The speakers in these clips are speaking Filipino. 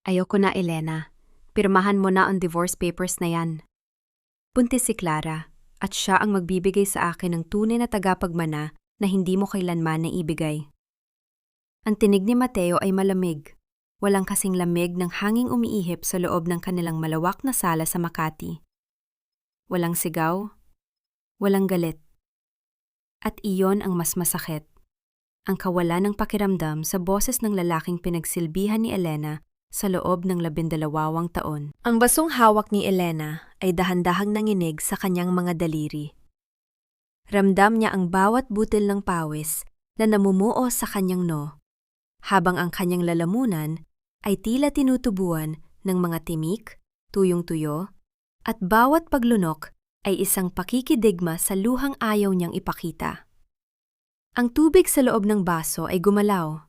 Ayoko na, Elena. Pirmahan mo na ang divorce papers na yan. Buntis si Clara, at siya ang magbibigay sa akin ng tunay na tagapagmana na hindi mo kailanman naibigay. Ang tinig ni Mateo ay malamig. Walang kasing lamig ng hanging umiihip sa loob ng kanilang malawak na sala sa Makati. Walang sigaw, walang galit. At iyon ang mas masakit. Ang kawalan ng pakiramdam sa boses ng lalaking pinagsilbihan ni Elena sa loob ng 12 taon. Ang basong hawak ni Elena ay dahan-dahang nanginig sa kanyang mga daliri. Ramdam niya ang bawat butil ng pawis na namumuo sa kanyang noo, habang ang kanyang lalamunan ay tila tinutubuan ng mga timik, tuyong-tuyo, at bawat paglunok ay isang pakikidigma sa luhang ayaw niyang ipakita. Ang tubig sa loob ng baso ay gumalaw,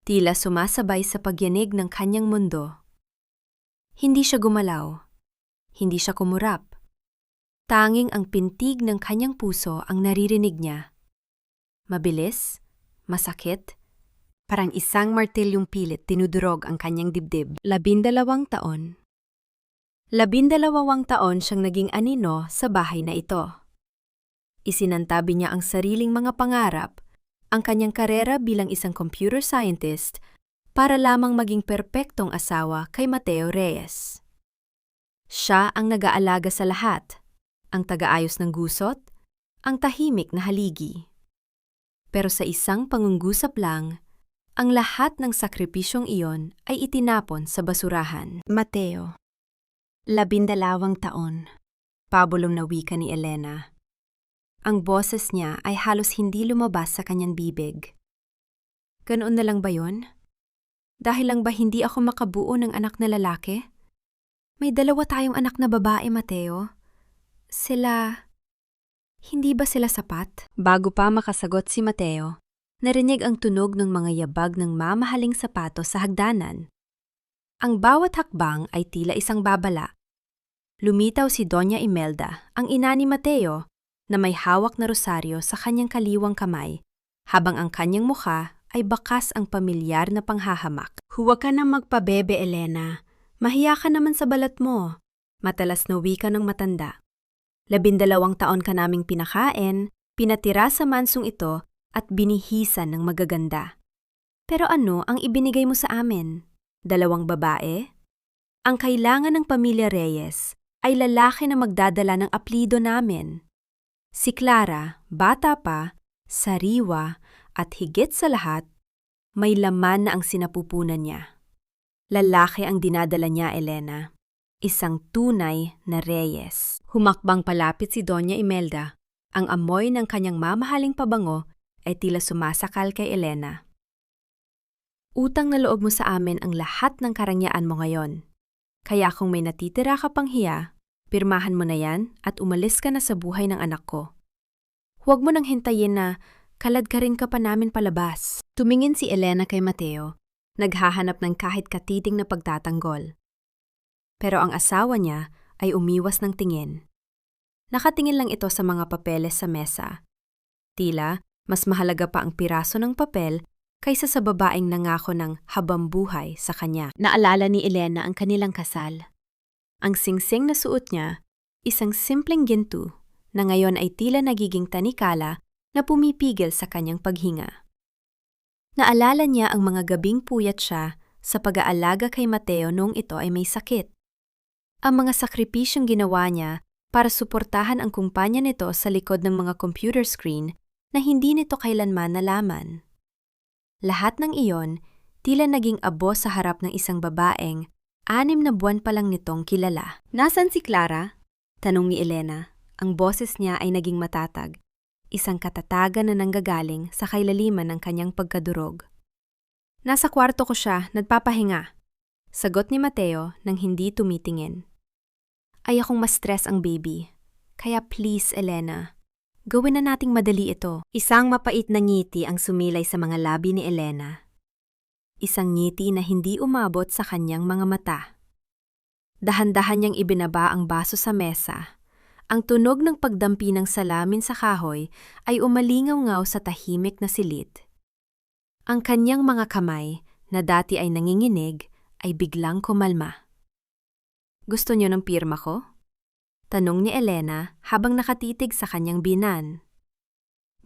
tila sumasabay sa pagyanig ng kanyang mundo. Hindi siya gumalaw, hindi siya kumurap. Tanging ang pintig ng kanyang puso ang naririnig niya. Mabilis, masakit, parang isang martilyong pilit tinudurog ang kanyang dibdib. 12 taon. 12 taon siyang naging anino sa bahay na ito. Isinantabi niya ang sariling mga pangarap, ang kanyang karera bilang isang computer scientist para lamang maging perpektong asawa kay Mateo Reyes. Siya ang nag-aalaga sa lahat, ang tagaayos ng gusot, ang tahimik na haligi. Pero sa isang pangungusap lang, ang lahat ng sakripisyong iyon ay itinapon sa basurahan. Mateo, 12 taon, pabulong na wika ni Elena. Ang boses niya ay halos hindi lumabas sa kanyang bibig. Ganoon na lang ba yun? Dahil lang ba hindi ako makabuo ng anak na lalaki? May 2 tayong anak na babae, Mateo. Hindi ba sila sapat? Bago pa makasagot si Mateo, narinig ang tunog ng mga yabag ng mamahaling sapatos sa hagdanan. Ang bawat hakbang ay tila isang babala. Lumitaw si Doña Imelda, ang ina ni Mateo, na may hawak na rosaryo sa kanyang kaliwang kamay, habang ang kanyang mukha ay bakas ang pamilyar na panghahamak. Huwag ka nang magpabebe, Elena. Mahiya ka naman sa balat mo. Matalas na wika ng matanda. 12 taon ka naming pinakain, pinatira sa mansong ito at binihisan ng magaganda. Pero ano ang ibinigay mo sa amin? 2 babae? Ang kailangan ng pamilya Reyes ay lalaki na magdadala ng apelyido namin. Si Clara, bata pa, sariwa at higit sa lahat, may laman na ang sinapupunan niya. Lalaki ang dinadala niya, Elena. Isang tunay na Reyes. Humakbang palapit si Doña Imelda. Ang amoy ng kanyang mamahaling pabango ay tila sumasakal kay Elena. Utang na loob mo sa amin ang lahat ng karangyaan mo ngayon. Kaya kung may natitira ka pang hiya, pirmahan mo na yan at umalis ka na sa buhay ng anak ko. Huwag mo nang hintayin na kaladkarin ka pa namin palabas. Tumingin si Elena kay Mateo, naghahanap ng kahit katiting na pagtatanggol. Pero ang asawa niya ay umiwas ng tingin. Nakatingin lang ito sa mga papeles sa mesa. Tila, mas mahalaga pa ang piraso ng papel kaysa sa babaeng nangako ng habambuhay sa kanya. Naalala ni Elena ang kanilang kasal. Ang singsing na suot niya, isang simpleng ginto na ngayon ay tila nagiging tanikala na pumipigil sa kanyang paghinga. Naalala niya ang mga gabing puyat siya sa pag-aalaga kay Mateo noong ito ay may sakit. Ang mga sakripisyong ginawa niya para suportahan ang kumpanya nito sa likod ng mga computer screen na hindi nito kailanman nalaman. Lahat ng iyon tila naging abo sa harap ng isang babaeng 6 na buwan pa lang nitong kilala. Nasaan si Clara? Tanong ni Elena. Ang boses niya ay naging matatag. Isang katatagan na nanggagaling sa kailaliman ng kanyang pagkadurog. Nasa kwarto ko siya, nagpapahinga. Sagot ni Mateo nang hindi tumitingin. Ay akong ma-stress ang baby. Kaya please, Elena, gawin na nating madali ito. Isang mapait na ngiti ang sumilay sa mga labi ni Elena. Isang ngiti na hindi umabot sa kanyang mga mata. Dahan-dahan niyang ibinaba ang baso sa mesa. Ang tunog ng pagdampi ng salamin sa kahoy ay umalingaw-ngaw sa tahimik na silid. Ang kanyang mga kamay, na dati ay nanginginig, ay biglang kumalma. Gusto niyo ng pirma ko? Tanong ni Elena habang nakatitig sa kanyang binan.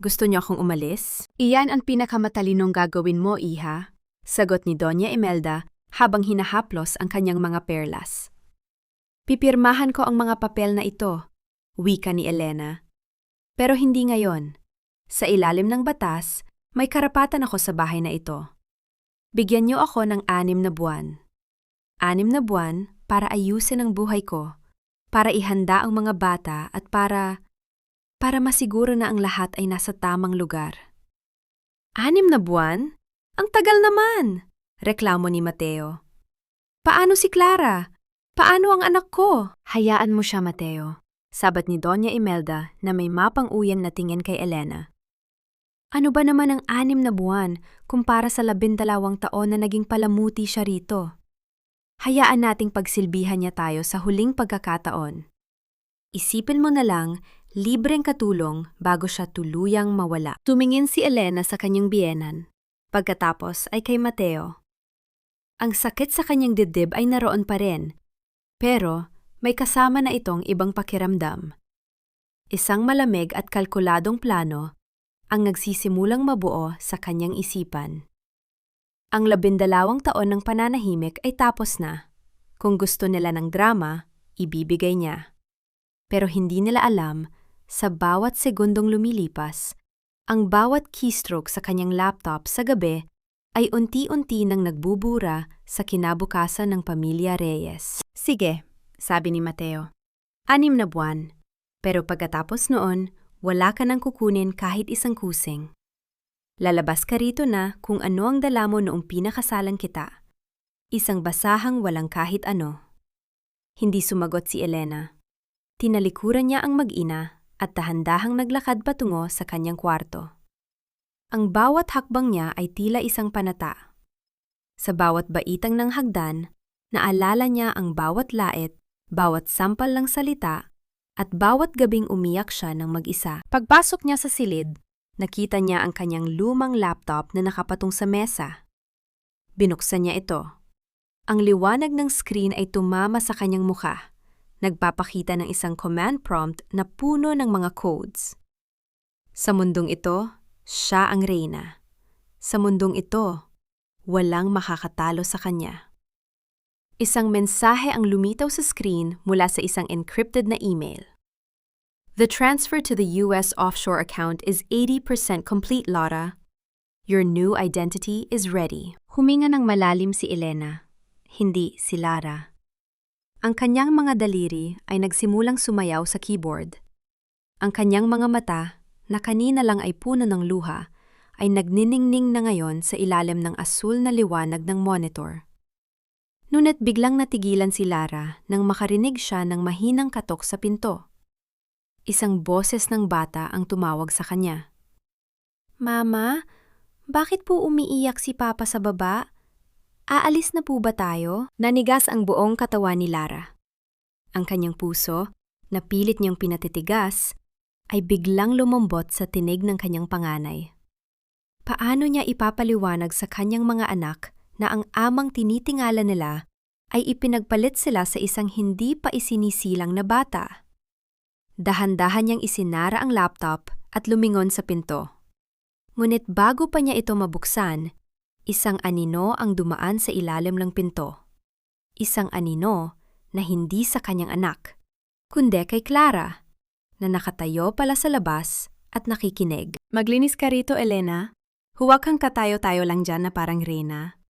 Gusto niyo akong umalis? Iyan ang pinakamatalinong gagawin mo, iha, sagot ni Doña Imelda habang hinahaplos ang kanyang mga perlas. Pipirmahan ko ang mga papel na ito, wika ni Elena. Pero hindi ngayon. Sa ilalim ng batas, may karapatan ako sa bahay na ito. Bigyan niyo ako ng 6 na buwan. 6 na buwan para ayusin ang buhay ko, para ihanda ang mga bata at para masiguro na ang lahat ay nasa tamang lugar. 6 na buwan? Ang tagal naman! Reklamo ni Mateo. Paano si Clara? Paano ang anak ko? Hayaan mo siya, Mateo, sabat ni Doña Imelda na may mapang-uyang na tingin kay Elena. Ano ba naman ang 6 na buwan kumpara sa 12 taon na naging palamuti siya rito? Hayaan nating pagsilbihan niya tayo sa huling pagkakataon. Isipin mo na lang, libreng katulong bago siya tuluyang mawala. Tumingin si Elena sa kanyang biyenan. Pagkatapos ay kay Mateo. Ang sakit sa kanyang dibdib ay naroon pa rin, pero may kasama na itong ibang pakiramdam. Isang malamig at kalkuladong plano ang nagsisimulang mabuo sa kanyang isipan. Ang 12 taon ng pananahimik ay tapos na. Kung gusto nila ng drama, ibibigay niya. Pero hindi nila alam, sa bawat segundong lumilipas, ang bawat keystroke sa kanyang laptop sa gabi ay unti-unti nang nagbubura sa kinabukasan ng pamilya Reyes. Sige, sabi ni Mateo. 6 na buwan. Pero pagkatapos noon, wala ka nang kukunin kahit isang kusing. Lalabas ka rito na kung ano ang dala mo noong pinakasalan kita. Isang basahang walang kahit ano. Hindi sumagot si Elena. Tinalikuran niya ang mag-ina at dahan-dahang naglakad patungo sa kanyang kwarto. Ang bawat hakbang niya ay tila isang panata. Sa bawat baitang ng hagdan, naalala niya ang bawat lait, bawat sampal ng salita, at bawat gabing umiyak siya ng mag-isa. Pagpasok niya sa silid, nakita niya ang kanyang lumang laptop na nakapatong sa mesa. Binuksan niya ito. Ang liwanag ng screen ay tumama sa kanyang mukha, nagpapakita ng isang command prompt na puno ng mga codes. Sa mundong ito, siya ang reyna. Sa mundong ito, walang makakatalo sa kanya. Isang mensahe ang lumitaw sa screen mula sa isang encrypted na email. The transfer to the US offshore account is 80% complete, Laura. Your new identity is ready. Huminga ng malalim si Elena, hindi si Lara. Ang kanyang mga daliri ay nagsimulang sumayaw sa keyboard. Ang kanyang mga mata, na kanina lang ay puno ng luha, ay nagniningning na ngayon sa ilalim ng asul na liwanag ng monitor. Ngunit biglang natigilan si Lara nang makarinig siya ng mahinang katok sa pinto. Isang boses ng bata ang tumawag sa kanya. Mama, bakit po umiiyak si Papa sa baba? Aalis na po ba tayo? Nanigas ang buong katawan ni Lara. Ang kanyang puso, na pilit niyang pinatitigas, ay biglang lumambot sa tinig ng kanyang panganay. Paano niya ipapaliwanag sa kanyang mga anak na ang amang tinitingala nila ay ipinagpalit sila sa isang hindi pa isinisilang na bata? Dahan-dahan niyang isinara ang laptop at lumingon sa pinto. Ngunit bago pa niya ito mabuksan, isang anino ang dumaan sa ilalim ng pinto. Isang anino na hindi sa kanyang anak, kundi kay Clara, na nakatayo pala sa labas at nakikinig. Maglinis ka rito, Elena. Huwag kang katayo-tayo lang dyan na parang reyna.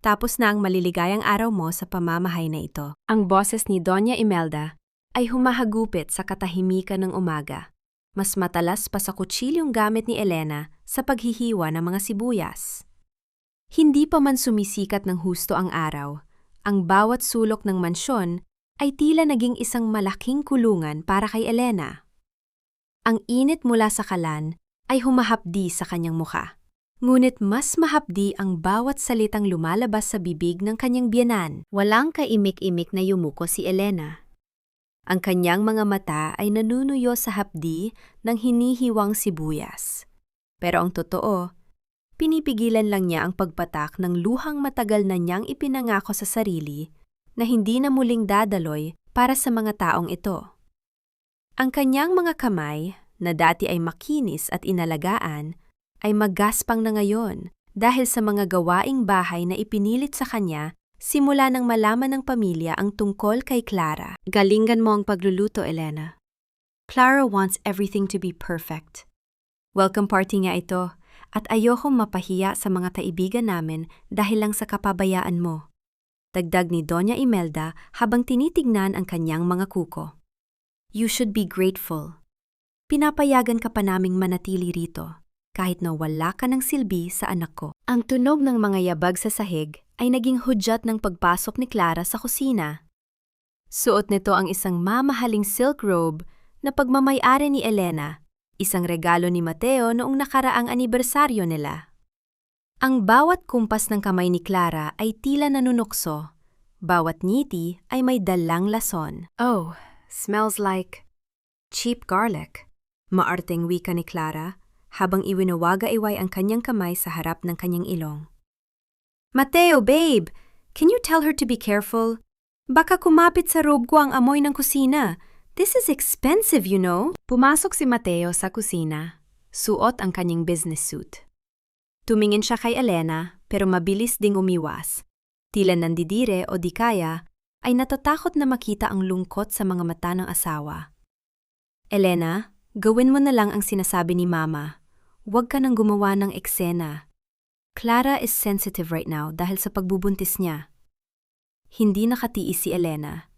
Tapos na ang maliligayang araw mo sa pamamahay na ito. Ang boses ni Doña Imelda ay humahagupit sa katahimikan ng umaga. Mas matalas pa sa kutsilyong gamit ni Elena sa paghihiwa ng mga sibuyas. Hindi pa man sumisikat ng husto ang araw, ang bawat sulok ng mansyon ay tila naging isang malaking kulungan para kay Elena. Ang init mula sa kalan ay humahapdi sa kanyang mukha. Ngunit mas mahapdi ang bawat salitang lumalabas sa bibig ng kanyang biyenan. Walang kaimik-imik na yumuko si Elena. Ang kanyang mga mata ay nanunuyo sa hapdi ng hinihiwang sibuyas. Pero ang totoo, pinipigilan lang niya ang pagpatak ng luhang matagal na niyang ipinangako sa sarili na hindi na muling dadaloy para sa mga taong ito. Ang kanyang mga kamay, na dati ay makinis at inalagaan, ay magaspang na ngayon dahil sa mga gawaing bahay na ipinilit sa kanya simula nang malaman ng pamilya ang tungkol kay Clara. Galingan mo ang pagluluto, Elena. Clara wants everything to be perfect. Welcome party nga ito, at ayokong mapahiya sa mga kaibigan namin dahil lang sa kapabayaan mo. Dagdag ni Doña Imelda habang tinitignan ang kanyang mga kuko. You should be grateful. Pinapayagan ka pa naming manatili rito, kahit na wala ka ng silbi sa anak ko. Ang tunog ng mga yabag sa sahig ay naging hudyat ng pagpasok ni Clara sa kusina. Suot nito ang isang mamahaling silk robe na pagmamay-ari ni Elena, isang regalo ni Mateo noong nakaraang anibersaryo nila. Ang bawat kumpas ng kamay ni Clara ay tila nanunukso. Bawat ngiti ay may dalang lason. Oh, smells like cheap garlic. Maarteng wika ni Clara habang iwinawaga-iway ang kanyang kamay sa harap ng kanyang ilong. Mateo, babe! Can you tell her to be careful? Baka kumapit sa robe ko ang amoy ng kusina. This is expensive, you know. Pumasok si Mateo sa kusina. Suot ang kanyang business suit. Tumingin siya kay Elena pero mabilis ding umiwas. Tila nandidire o di kaya ay natatakot na makita ang lungkot sa mga mata ng asawa. Elena, gawin mo na lang ang sinasabi ni Mama. Huwag ka nang gumawa ng eksena. Clara is sensitive right now dahil sa pagbubuntis niya. Hindi nakatiis si Elena.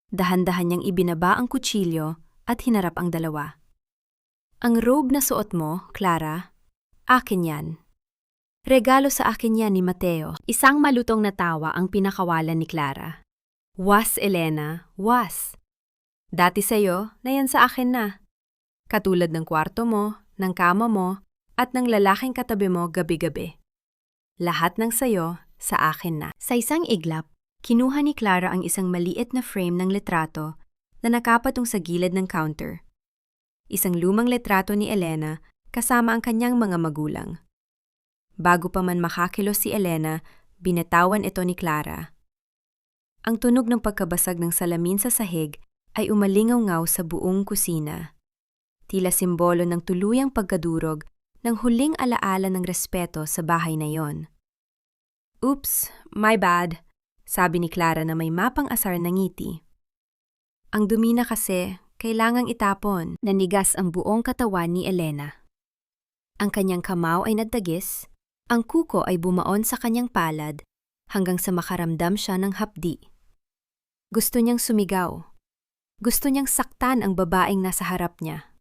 Dahan-dahan niyang ibinaba ang kutsilyo at hinarap ang dalawa. Ang robe na suot mo, Clara, akin yan. Regalo sa akin yan ni Mateo. Isang malutong na tawa ang pinakawalan ni Clara. Was, Elena, was. Dati sa'yo na yan sa akin na. Katulad ng kwarto mo, ng kama mo, at ng lalaking katabi mo gabi-gabi. Lahat ng sayo sa akin na. Sa isang iglap, kinuha ni Clara ang isang maliit na frame ng litrato na nakapatong sa gilid ng counter. Isang lumang litrato ni Elena kasama ang kanyang mga magulang. Bago pa man makakilos si Elena, binatawan ito ni Clara. Ang tunog ng pagkabasag ng salamin sa sahig ay umalingaw-ngaw sa buong kusina. Tila simbolo ng tuluyang pagkadurog ng huling alaala ng respeto sa bahay na yon. Oops, my bad, sabi ni Clara na may mapang-asar na ngiti. Ang dumi na kasi, kailangang itapon. Nanigas ang buong katawan ni Elena. Ang kanyang kamao ay nagdagis, ang kuko ay bumaon sa kanyang palad hanggang sa makaramdam siya ng hapdi. Gusto niyang sumigaw. Gusto niyang saktan ang babaeng nasa harap niya.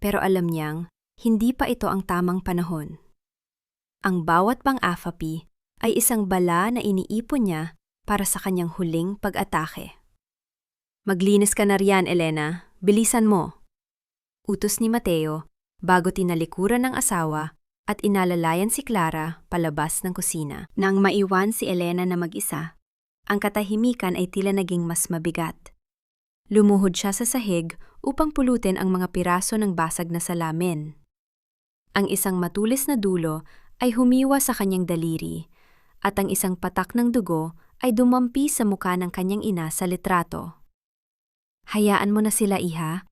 Pero alam niyang, hindi pa ito ang tamang panahon. Ang bawat pang-afapi ay isang bala na iniipon niya para sa kanyang huling pag-atake. Maglinis ka na riyan, Elena. Bilisan mo. Utos ni Mateo bago tinalikuran ng asawa at inalalayan si Clara palabas ng kusina. Nang maiwan si Elena na mag-isa, ang katahimikan ay tila naging mas mabigat. Lumuhod siya sa sahig upang pulutin ang mga piraso ng basag na salamin. Ang isang matulis na dulo ay humiwa sa kanyang daliri at ang isang patak ng dugo ay dumampi sa mukha ng kanyang ina sa litrato. Hayaan mo na sila, iha.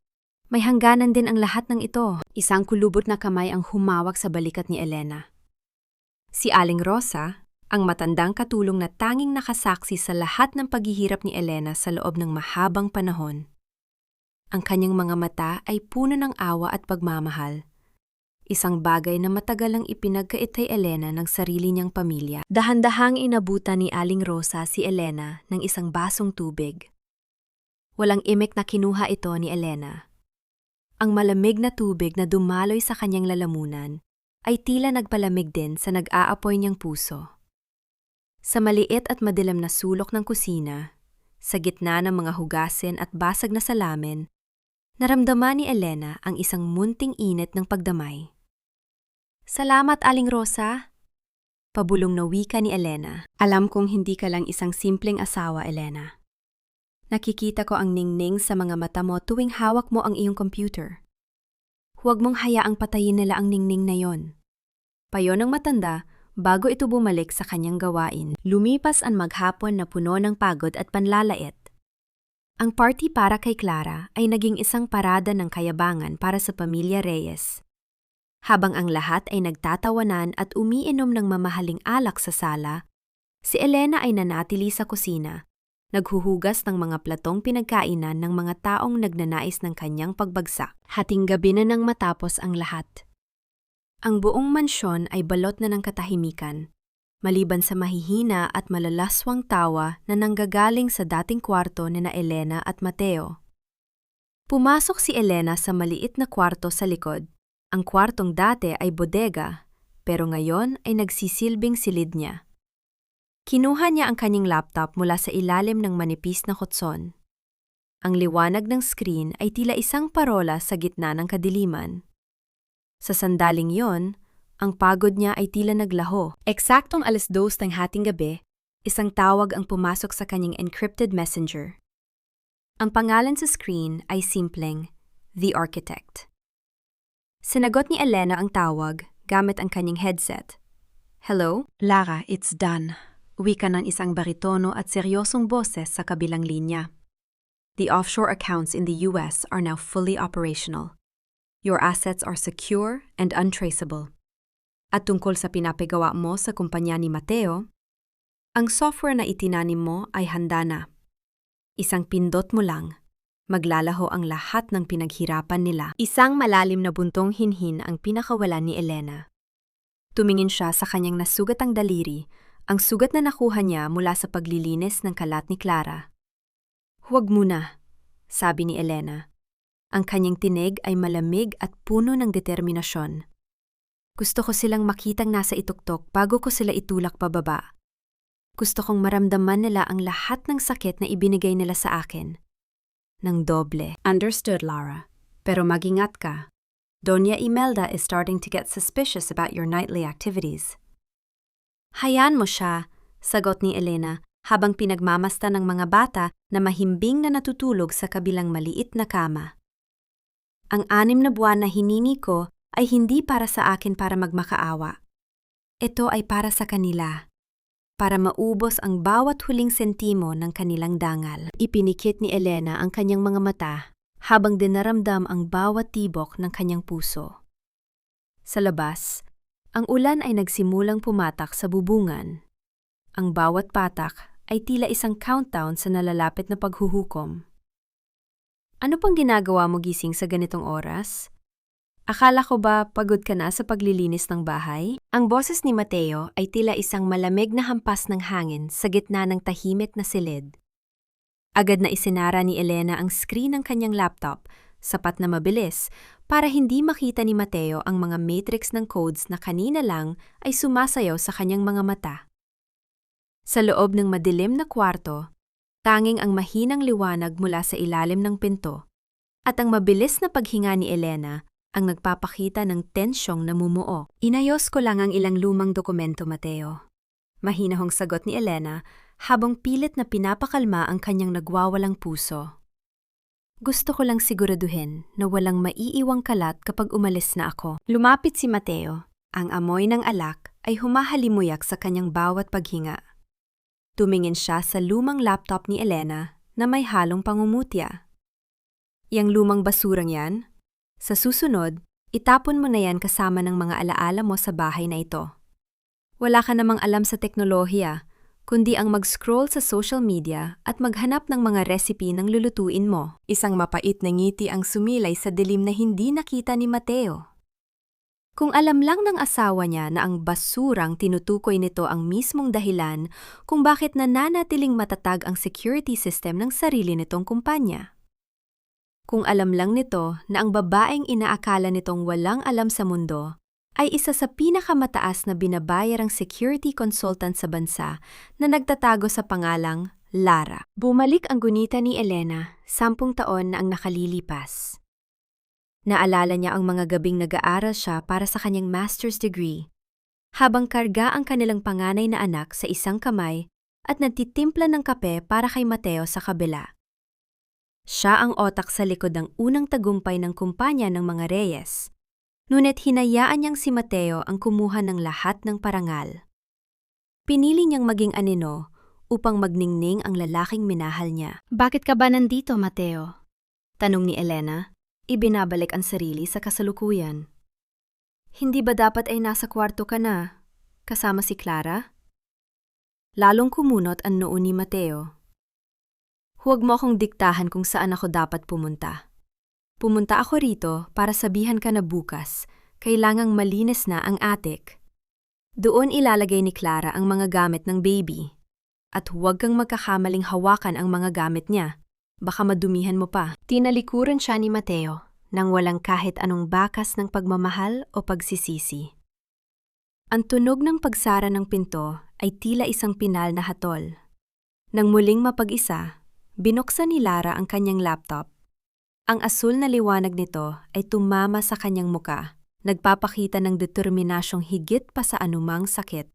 May hangganan din ang lahat ng ito. Isang kulubot na kamay ang humawak sa balikat ni Elena. Si Aling Rosa, ang matandang katulong na tanging nakasaksi sa lahat ng paghihirap ni Elena sa loob ng mahabang panahon. Ang kanyang mga mata ay puno ng awa at pagmamahal. Isang bagay na matagal ang ipinagkait kay Elena ng sarili niyang pamilya. Dahan-dahang inabutan ni Aling Rosa si Elena ng isang basong tubig. Walang imik na kinuha ito ni Elena. Ang malamig na tubig na dumaloy sa kanyang lalamunan ay tila nagpalamig din sa nag-aapoy niyang puso. Sa maliit at madilim na sulok ng kusina, sa gitna ng mga hugasin at basag na salamin, naramdaman ni Elena ang isang munting init ng pagdamay. Salamat, Aling Rosa. Pabulong na wika ni Elena. Alam kong hindi ka lang isang simpleng asawa, Elena. Nakikita ko ang ningning sa mga mata mo tuwing hawak mo ang iyong computer. Huwag mong hayaang patayin nila ang ningning na yon. Payo ng matanda, bago ito bumalik sa kanyang gawain. Lumipas ang maghapon na puno ng pagod at panlalait. Ang party para kay Clara ay naging isang parada ng kayabangan para sa pamilya Reyes. Habang ang lahat ay nagtatawanan at umiinom ng mamahaling alak sa sala, si Elena ay nanatili sa kusina, naghuhugas ng mga platong pinagkainan ng mga taong nagnanais ng kanyang pagbagsak. Hating gabi na nang matapos ang lahat. Ang buong mansyon ay balot na ng katahimikan, maliban sa mahihina at malalaswang tawa na nanggagaling sa dating kwarto ni na Elena at Mateo. Pumasok si Elena sa maliit na kwarto sa likod. Ang kwartong dati ay bodega, pero ngayon ay nagsisilbing silid niya. Kinuha niya ang kanyang laptop mula sa ilalim ng manipis na kutson. Ang liwanag ng screen ay tila isang parola sa gitna ng kadiliman. Sa sandaling yon, ang pagod niya ay tila naglaho. Eksaktong 2:00 ng hating gabi, isang tawag ang pumasok sa kanyang encrypted messenger. Ang pangalan sa screen ay simpleng, The Architect. Sinagot ni Elena ang tawag gamit ang kanyang headset. Hello? Lara, it's done. Wika ng isang baritono at seryosong boses sa kabilang linya. The offshore accounts in the US are now fully operational. Your assets are secure and untraceable. At tungkol sa pinapigawa mo sa kumpanya ni Mateo, ang software na itinanim mo ay handa na. Isang pindot mo lang, maglalaho ang lahat ng pinaghirapan nila. Isang malalim na buntong hinhin ang pinakawalan ni Elena. Tumingin siya sa kanyang nasugatang daliri, ang sugat na nakuha niya mula sa paglilinis ng kalat ni Clara. Huwag muna, sabi ni Elena. Ang kanyang tinig ay malamig at puno ng determinasyon. Gusto ko silang makitang nasa ituktok bago ko sila itulak pababa. Gusto kong maramdaman nila ang lahat ng sakit na ibinigay nila sa akin. Nang doble. Understood, Lara. Pero mag-ingat ka. Doña Imelda is starting to get suspicious about your nightly activities. Hayaan mo siya, sagot ni Elena habang pinagmamasta ng mga bata na mahimbing na natutulog sa kabilang maliit na kama. Ang 6 na buwan na hiningi ko ay hindi para sa akin para magmakaawa. Ito ay para sa kanila. Para maubos ang bawat huling sentimo ng kanilang dangal. Ipinikit ni Elena ang kanyang mga mata habang dinaramdam ang bawat tibok ng kanyang puso. Sa labas, ang ulan ay nagsimulang pumatak sa bubungan. Ang bawat patak ay tila isang countdown sa nalalapit na paghuhukom. Ano pang ginagawa mo gising sa ganitong oras? Akala ko ba pagod ka na sa paglilinis ng bahay? Ang boses ni Mateo ay tila isang malamig na hampas ng hangin sa gitna ng tahimik na silid. Agad na isinara ni Elena ang screen ng kanyang laptop, sapat na mabilis, para hindi makita ni Mateo ang mga matrix ng codes na kanina lang ay sumasayaw sa kanyang mga mata. Sa loob ng madilim na kwarto, tanging ang mahinang liwanag mula sa ilalim ng pinto at ang mabilis na paghinga ni Elena ang nagpapakita ng tensyong namumuo. Inayos ko lang ang ilang lumang dokumento, Mateo. Mahinahong sagot ni Elena habang pilit na pinapakalma ang kanyang nagwawalang puso. Gusto ko lang siguraduhin na walang maiiwang kalat kapag umalis na ako. Lumapit si Mateo. Ang amoy ng alak ay humahalimuyak sa kanyang bawat paghinga. Tumingin siya sa lumang laptop ni Elena na may halong pangungutya. Yang lumang basurang yan? Sa susunod, itapon mo na yan kasama ng mga alaala mo sa bahay na ito. Wala ka namang alam sa teknolohiya, kundi ang mag-scroll sa social media at maghanap ng mga recipe ng lulutuin mo. Isang mapait na ngiti ang sumilay sa dilim na hindi nakita ni Mateo. Kung alam lang ng asawa niya na ang basurang tinutukoy nito ang mismong dahilan kung bakit nananatiling matatag ang security system ng sarili nitong kumpanya. Kung alam lang nito na ang babaeng inaakala nitong walang alam sa mundo ay isa sa pinakamataas na binabayarang security consultant sa bansa na nagtatago sa pangalang Lara. Bumalik ang gunita ni Elena, 10 taon na ang nakalilipas. Naalala niya ang mga gabing nag-aaral siya para sa kanyang master's degree, habang karga ang kanilang panganay na anak sa isang kamay at nagtitimpla ng kape para kay Mateo sa kabila. Siya ang otak sa likod ng unang tagumpay ng kumpanya ng mga Reyes, Ngunit hinayaan niyang si Mateo ang kumuha ng lahat ng parangal. Pinili niyang maging anino upang magningning ang lalaking minahal niya. Bakit ka ba nandito, Mateo? Tanong ni Elena, ibinabalik ang sarili sa kasalukuyan. Hindi ba dapat ay nasa kwarto ka na, kasama si Clara? Lalong kumunot ang noo ni Mateo. Huwag mo akong diktahan kung saan ako dapat pumunta. Pumunta ako rito para sabihan ka na bukas, kailangang malinis na ang attic. Doon ilalagay ni Clara ang mga gamit ng baby. At huwag kang magkakamaling hawakan ang mga gamit niya. Baka madumihan mo pa. Tinalikuran siya ni Mateo nang walang kahit anong bakas ng pagmamahal o pagsisisi. Ang tunog ng pagsara ng pinto ay tila isang pinal na hatol. Nang muling mapag-isa, binuksan ni Lara ang kanyang laptop. Ang asul na liwanag nito ay tumama sa kanyang muka, nagpapakita ng determinasyong higit pa sa anumang sakit.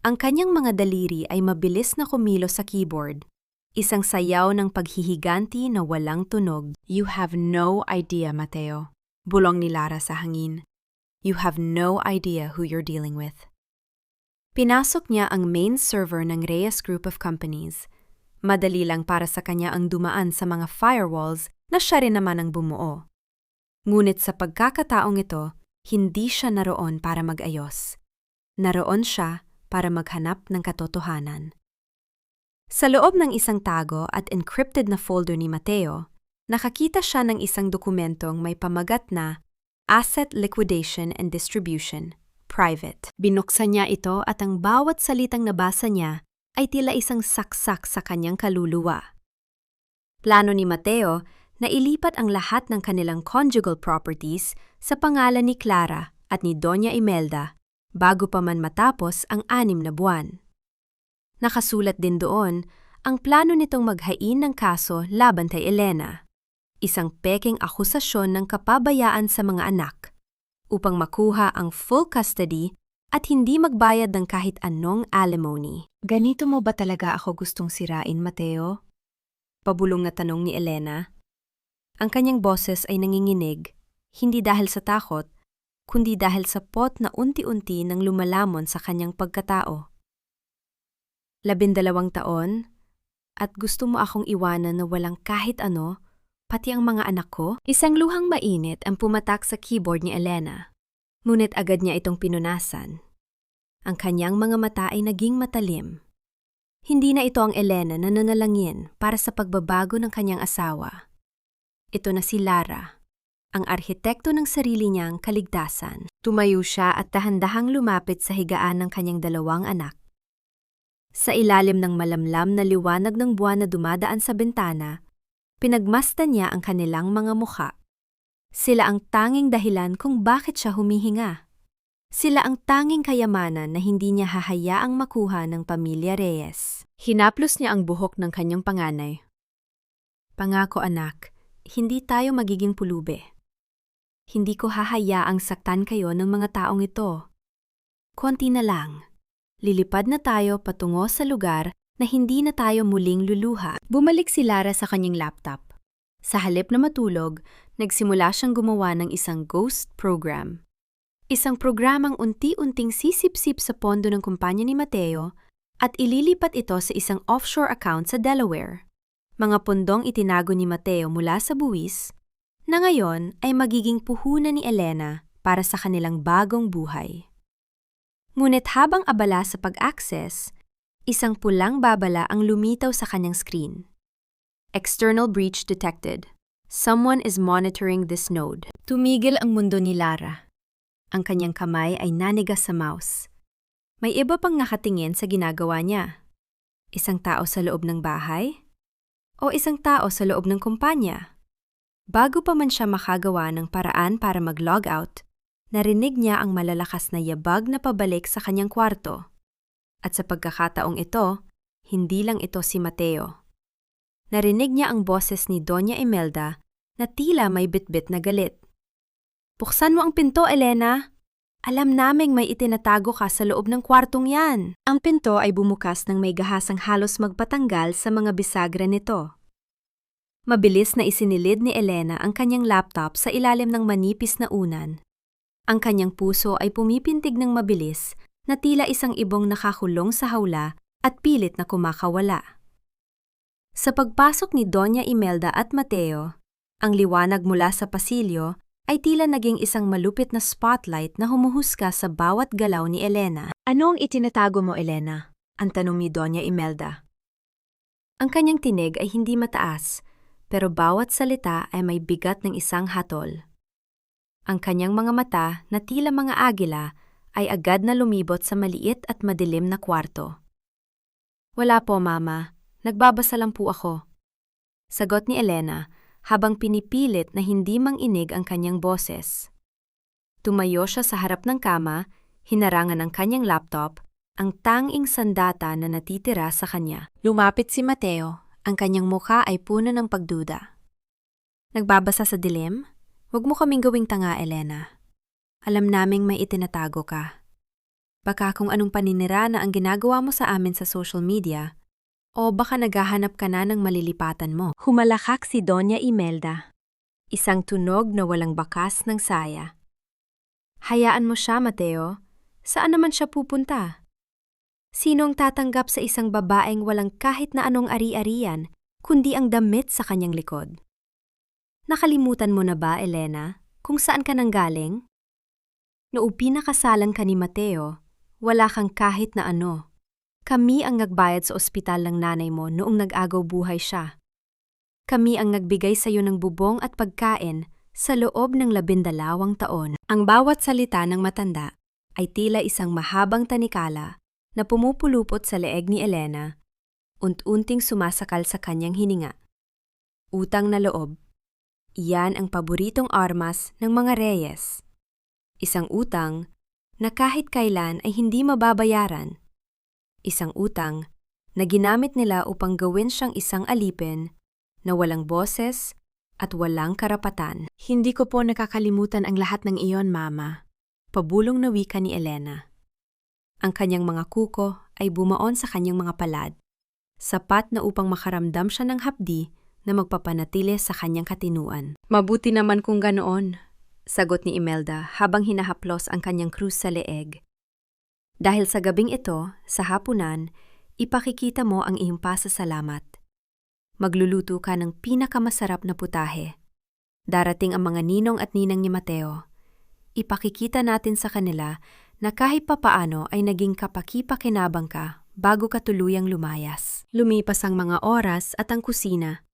Ang kanyang mga daliri ay mabilis na kumilos sa keyboard, isang sayaw ng paghihiganti na walang tunog. You have no idea, Mateo. Bulong ni Lara sa hangin. You have no idea who you're dealing with. Pinasok niya ang main server ng Reyes Group of Companies. Madali lang para sa kanya ang dumaan sa mga firewalls na siya rin naman ang bumuo. Ngunit sa pagkakataong ito, hindi siya naroon para mag-ayos. Naroon siya para maghanap ng katotohanan. Sa loob ng isang tago at encrypted na folder ni Mateo, nakakita siya ng isang dokumentong may pamagat na Asset Liquidation and Distribution, Private. Binuksan niya ito at ang bawat salitang nabasa niya ay tila isang saksak sa kanyang kaluluwa. Plano ni Mateo na ilipat ang lahat ng kanilang conjugal properties sa pangalan ni Clara at ni Doña Imelda bago pa man matapos ang 6 na buwan. Nakasulat din doon ang plano nitong maghain ng kaso laban kay Elena, isang peking akusasyon ng kapabayaan sa mga anak, upang makuha ang full custody at hindi magbayad ng kahit anong alimony. Ganito mo ba talaga ako gustong sirain, Mateo? Pabulong na tanong ni Elena. Ang kanyang boses ay nanginginig, hindi dahil sa takot, kundi dahil sa pot na unti-unti nang lumalamon sa kanyang pagkatao. 12 taon, at gusto mo akong iwanan na walang kahit ano, pati ang mga anak ko? Isang luhang mainit ang pumatak sa keyboard ni Elena. Ngunit agad niya itong pinunasan. Ang kanyang mga mata ay naging matalim. Hindi na ito ang Elena na nanalangin para sa pagbabago ng kanyang asawa. Ito na si Lara, ang arhitekto ng sarili niyang kaligtasan. Tumayo siya at dahan-dahang lumapit sa higaan ng kanyang 2 anak. Sa ilalim ng malamlam na liwanag ng buwan na dumadaan sa bintana, pinagmasdan niya ang kanilang mga mukha. Sila ang tanging dahilan kung bakit siya humihinga. Sila ang tanging kayamanan na hindi niya hahayaang makuha ng pamilya Reyes. Hinaplos niya ang buhok ng kanyang panganay. Pangako anak, hindi tayo magiging pulube. Hindi ko hahayaang saktan kayo ng mga taong ito. Konti na lang. Lilipad na tayo patungo sa lugar na hindi na tayo muling luluha. Bumalik si Lara sa kanyang laptop. Sa halip na matulog, nagsimula siyang gumawa ng isang ghost program. Isang programang unti-unting sisip-sip sa pondo ng kumpanya ni Mateo at ililipat ito sa isang offshore account sa Delaware. Mga pondong itinago ni Mateo mula sa buwis na ngayon ay magiging puhunan ni Elena para sa kanilang bagong buhay. Ngunit habang abala sa pag-access, isang pulang babala ang lumitaw sa kanyang screen. External breach detected. Someone is monitoring this node. Tumigil ang mundo ni Lara. Ang kanyang kamay ay nanigas sa mouse. May iba pang nakatingin sa ginagawa niya. Isang tao sa loob ng bahay? O isang tao sa loob ng kumpanya? Bago pa man siya makagawa ng paraan para mag-log out, narinig niya ang malalakas na yabag na pabalik sa kanyang kwarto. At sa pagkakataong ito, hindi lang ito si Mateo. Narinig niya ang boses ni Doña Imelda na tila may bitbit na galit. Buksan mo ang pinto, Elena! Alam naming may itinatago ka sa loob ng kwartong yan. Ang pinto ay bumukas ng may gahasang halos magpatanggal sa mga bisagra nito. Mabilis na isinilid ni Elena ang kanyang laptop sa ilalim ng manipis na unan. Ang kanyang puso ay pumipintig ng mabilis na tila isang ibong nakakulong sa hawla at pilit na kumakawala. Sa pagpasok ni Doña Imelda at Mateo, ang liwanag mula sa pasilyo ay tila naging isang malupit na spotlight na humuhusga sa bawat galaw ni Elena. Ano ang itinatago mo, Elena? Ang tanong ni Doña Imelda. Ang kanyang tinig ay hindi mataas, pero bawat salita ay may bigat ng isang hatol. Ang kanyang mga mata na tila mga agila ay agad na lumibot sa maliit at madilim na kwarto. Wala po, Mama. Nagbabasa lang po ako. Sagot ni Elena habang pinipilit na hindi manginig ang kanyang boses. Tumayo siya sa harap ng kama, hinarangan ng kanyang laptop, ang tanging sandata na natitira sa kanya. Lumapit si Mateo. Ang kanyang mukha ay puno ng pagduda. Nagbabasa sa dilim? Huwag mo kaming gawing tanga, Elena. Alam naming may itinatago ka. Baka kung anong paninira na ang ginagawa mo sa amin sa social media, o baka naghahanap ka na ng malilipatan mo. Humalakak si Doña Imelda. Isang tunog na walang bakas ng saya. Hayaan mo siya, Mateo. Saan naman siya pupunta? Sinong tatanggap sa isang babaeng walang kahit na anong ari-arian, kundi ang damit sa kanyang likod? Nakalimutan mo na ba, Elena, kung saan ka nanggaling? Noong pinakasalan ka ni Mateo, wala kang kahit na ano. Kami ang nagbayad sa ospital ng nanay mo noong nag-agaw buhay siya. Kami ang nagbigay sa iyo ng bubong at pagkain sa loob ng 12 taon. Ang bawat salita ng matanda ay tila isang mahabang tanikala na pumupulupot sa leeg ni Elena, unti-unting sumasakal sa kanyang hininga. Utang na loob. Iyan ang paboritong armas ng mga Reyes. Isang utang na kahit kailan ay hindi mababayaran. Isang utang na ginamit nila upang gawin siyang isang alipin na walang boses at walang karapatan. Hindi ko po nakakalimutan ang lahat ng iyon, Mama. Pabulong na wika ni Elena. Ang kanyang mga kuko ay bumaon sa kanyang mga palad, sapat na upang makaramdam siya ng hapdi na magpapanatili sa kanyang katinuan. Mabuti naman kung ganoon, sagot ni Imelda habang hinahaplos ang kanyang krus sa leeg. Dahil sa gabing ito, sa hapunan, ipakikita mo ang iyong pasasalamat. Magluluto ka ng pinakamasarap na putahe. Darating ang mga ninong at ninang ni Mateo. Ipakikita natin sa kanila na kahit papaano ay naging kapaki-pakinabang ka bago ka tuluyang lumayas. Lumipas ang mga oras at ang kusina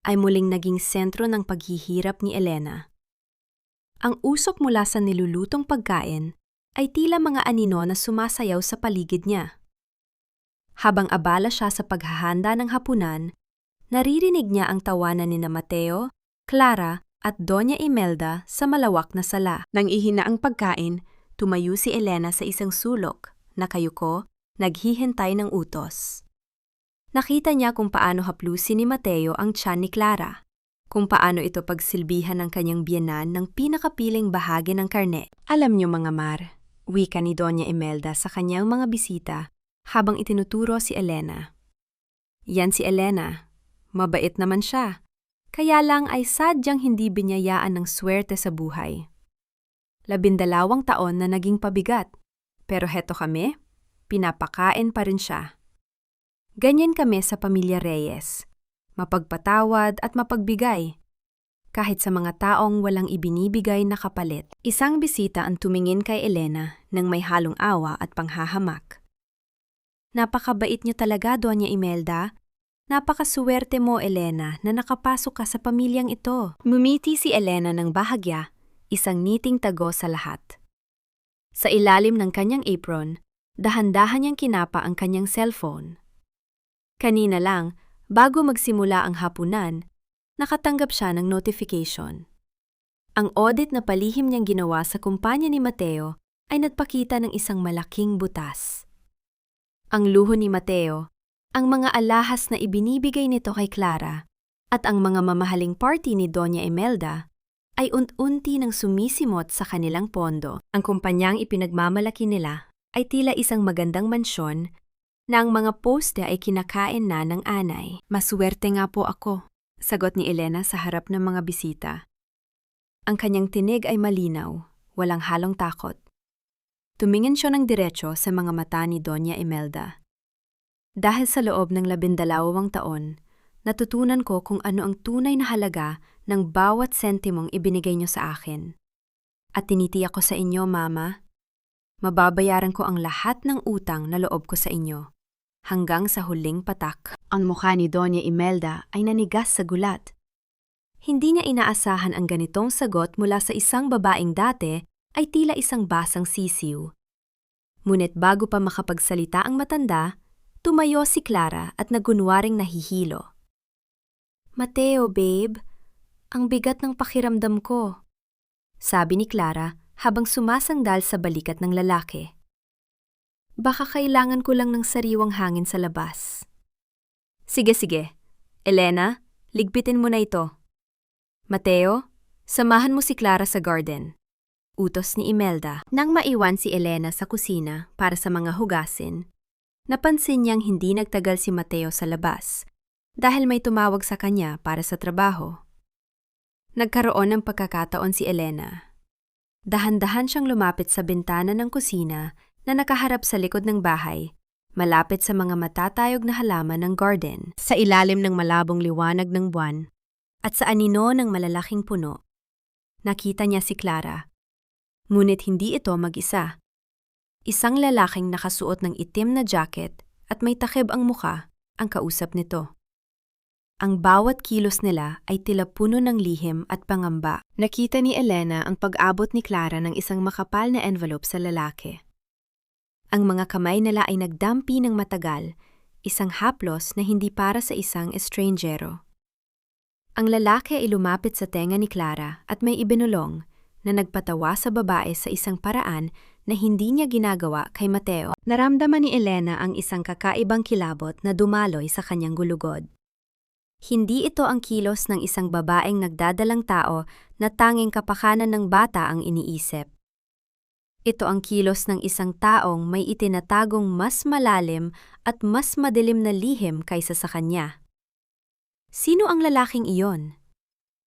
ay muling naging sentro ng paghihirap ni Elena. Ang usok mula sa nilulutong pagkain ay tila mga anino na sumasayaw sa paligid niya. Habang abala siya sa paghahanda ng hapunan, naririnig niya ang tawanan ni Mateo, Clara at Doña Imelda sa malawak na sala. Nang ihina ang pagkain, tumayo si Elena sa isang sulok, nakayuko, naghihintay ng utos. Nakita niya kung paano haplusin ni Mateo ang tiyan ni Clara, kung paano ito pagsilbihan ng kanyang biyenan ng pinakapiling bahagi ng karne. Alam niyo mga Mar, wika ni Doña Imelda sa kanyang mga bisita habang itinuturo si Elena. Yan si Elena, mabait naman siya, kaya lang ay sadyang hindi binyayaan ng swerte sa buhay. 12 taon na naging pabigat, pero heto kami, pinapakain pa rin siya. Ganyan kami sa pamilya Reyes, mapagpatawad at mapagbigay, kahit sa mga taong walang ibinibigay na kapalit. Isang bisita ang tumingin kay Elena ng may halong awa at panghahamak. Napakabait niyo talaga, Doña Imelda. Napakasuwerte mo, Elena, na nakapasok ka sa pamilyang ito. Mumiti si Elena ng bahagya, isang ngiting tago sa lahat. Sa ilalim ng kanyang apron, dahan-dahan niyang kinapa ang kanyang cellphone. Kanina lang, bago magsimula ang hapunan, nakatanggap siya ng notification. Ang audit na palihim niyang ginawa sa kumpanya ni Mateo ay nagpakita ng isang malaking butas. Ang luho ni Mateo, ang mga alahas na ibinibigay nito kay Clara, at ang mga mamahaling party ni Doña Imelda ay unti-unti nang sumisimot sa kanilang pondo. Ang kumpanyang ipinagmamalaki nila ay tila isang magandang mansyon na ang mga poste ay kinakain na ng anay. Maswerte nga po ako, sagot ni Elena sa harap ng mga bisita. Ang kanyang tinig ay malinaw, walang halong takot. Tumingin siya ng diretso sa mga mata ni Doña Imelda. Dahil sa loob ng 12 taon, natutunan ko kung ano ang tunay na halaga ng bawat sentimong ibinigay niyo sa akin. At tinitiyak ko sa inyo, Mama, mababayaran ko ang lahat ng utang na loob ko sa inyo, hanggang sa huling patak. Ang mukha ni Doña Imelda ay nanigas sa gulat. Hindi niya inaasahan ang ganitong sagot mula sa isang babaeng dati ay tila isang basang sisiw. Ngunit bago pa makapagsalita ang matanda, tumayo si Clara at nagunwaring nahihilo. "Mateo, babe, ang bigat ng pakiramdam ko," sabi ni Clara habang sumasandal sa balikat ng lalaki. "Baka kailangan ko lang ng sariwang hangin sa labas." Sige. Elena, ligpitin mo na ito. Mateo, samahan mo si Clara sa garden. Utos ni Imelda. Nang maiwan si Elena sa kusina para sa mga hugasin, napansin niyang hindi nagtagal si Mateo sa labas dahil may tumawag sa kanya para sa trabaho. Nagkaroon ng pagkakataon si Elena. Dahan-dahan siyang lumapit sa bintana ng kusina na nakaharap sa likod ng bahay, malapit sa mga matatayog na halaman ng garden. Sa ilalim ng malabong liwanag ng buwan at sa anino ng malalaking puno, nakita niya si Clara. Ngunit hindi ito mag-isa. Isang lalaking nakasuot ng itim na jacket at may takip ang mukha ang kausap nito. Ang bawat kilos nila ay tila puno ng lihim at pangamba. Nakita ni Elena ang pag-abot ni Clara ng isang makapal na envelope sa lalaki. Ang mga kamay nila ay nagdampi ng matagal, isang haplos na hindi para sa isang estrangero. Ang lalaki ay lumapit sa tenga ni Clara at may ibinulong na nagpatawa sa babae sa isang paraan na hindi niya ginagawa kay Mateo. Naramdaman ni Elena ang isang kakaibang kilabot na dumaloy sa kanyang gulugod. Hindi ito ang kilos ng isang babaeng nagdadalang tao na tanging kapakanan ng bata ang iniisip. Ito ang kilos ng isang taong may itinatagong mas malalim at mas madilim na lihim kaysa sa kanya. Sino ang lalaking iyon?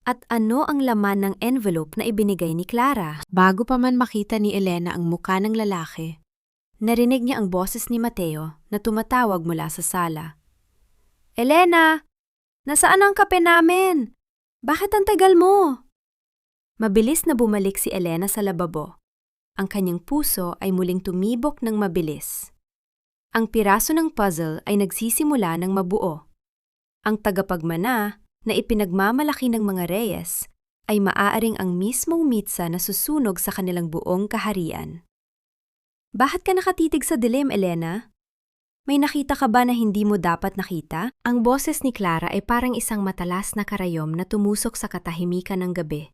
At ano ang laman ng envelope na ibinigay ni Clara? Bago pa man makita ni Elena ang muka ng lalaki, narinig niya ang boses ni Mateo na tumatawag mula sa sala. "Elena! Nasaan ang kape namin? Bakit ang tagal mo?" Mabilis na bumalik si Elena sa lababo. Ang kanyang puso ay muling tumibok ng mabilis. Ang piraso ng puzzle ay nagsisimula ng mabuo. Ang tagapagmana na ipinagmamalaki ng mga Reyes ay maaaring ang mismong mitsa na susunog sa kanilang buong kaharian. "Bakit ka nakatitig sa dilim, Elena? May nakita ka ba na hindi mo dapat nakita?" Ang boses ni Clara ay parang isang matalas na karayom na tumusok sa katahimikan ng gabi.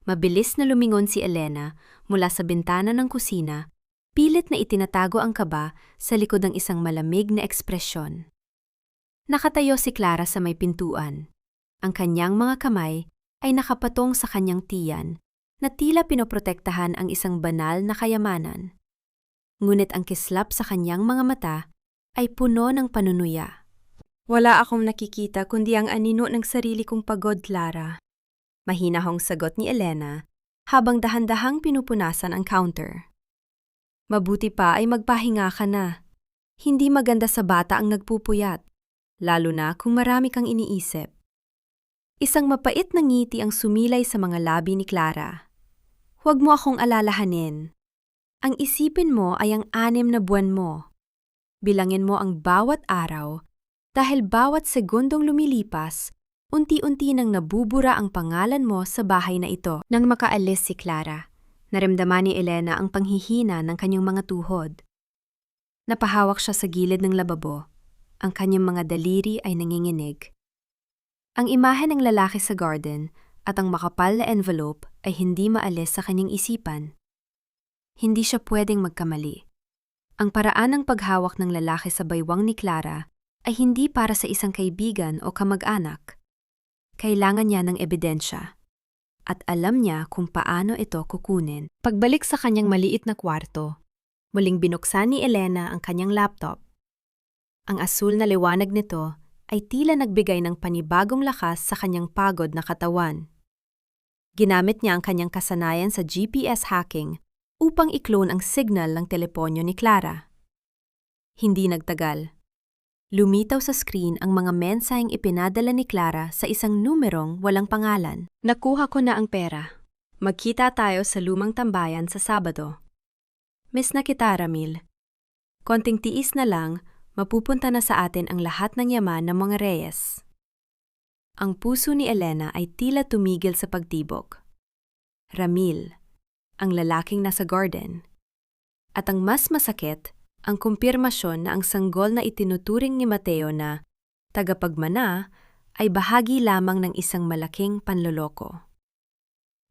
Mabilis na lumingon si Elena mula sa bintana ng kusina, pilit na itinatago ang kaba sa likod ng isang malamig na ekspresyon. Nakatayo si Clara sa may pintuan. Ang kanyang mga kamay ay nakapatong sa kanyang tiyan na tila pinoprotektahan ang isang banal na kayamanan. Ngunit ang kislap sa kanyang mga mata ay puno ng panunuya. "Wala akong nakikita kundi ang anino ng sarili kong pagod, Clara." Mahinahong sagot ni Elena habang dahan-dahang pinupunasan ang counter. "Mabuti pa ay magpahinga ka na. Hindi maganda sa bata ang nagpupuyat, lalo na kung marami kang iniisip." Isang mapait na ngiti ang sumilay sa mga labi ni Clara. "Huwag mo akong alalahanin. Ang isipin mo ay ang 6 na buwan mo. Bilangin mo ang bawat araw dahil bawat segundong lumilipas, unti-unti nang nabubura ang pangalan mo sa bahay na ito." Nang makaalis si Clara, naramdaman ni Elena ang panghihina ng kanyang mga tuhod. Napahawak siya sa gilid ng lababo. Ang kanyang mga daliri ay nanginginig. Ang imahe ng lalaki sa garden at ang makapal na envelope ay hindi maalis sa kanyang isipan. Hindi siya pwedeng magkamali. Ang paraan ng paghawak ng lalaki sa baywang ni Clara ay hindi para sa isang kaibigan o kamag-anak. Kailangan niya ng ebidensya. At alam niya kung paano ito kukunin. Pagbalik sa kanyang maliit na kwarto, muling binuksan ni Elena ang kanyang laptop. Ang asul na liwanag nito ay tila nagbigay ng panibagong lakas sa kanyang pagod na katawan. Ginamit niya ang kanyang kasanayan sa GPS hacking upang i-clone ang signal ng teleponyo ni Clara. Hindi nagtagal. Lumitaw sa screen ang mga mensaheng ipinadala ni Clara sa isang numerong walang pangalan. Nakuha ko na ang pera. Magkita tayo sa lumang tambayan sa Sabado. Miss na kita, Ramil. Konting tiis na lang, mapupunta na sa atin ang lahat ng yaman ng mga Reyes. Ang puso ni Elena ay tila tumigil sa pagtibok. Ramil, ang lalaking nasa garden. At ang mas masakit, ang kumpirmasyon na ang sanggol na itinuturing ni Mateo na tagapagmana ay bahagi lamang ng isang malaking panloloko.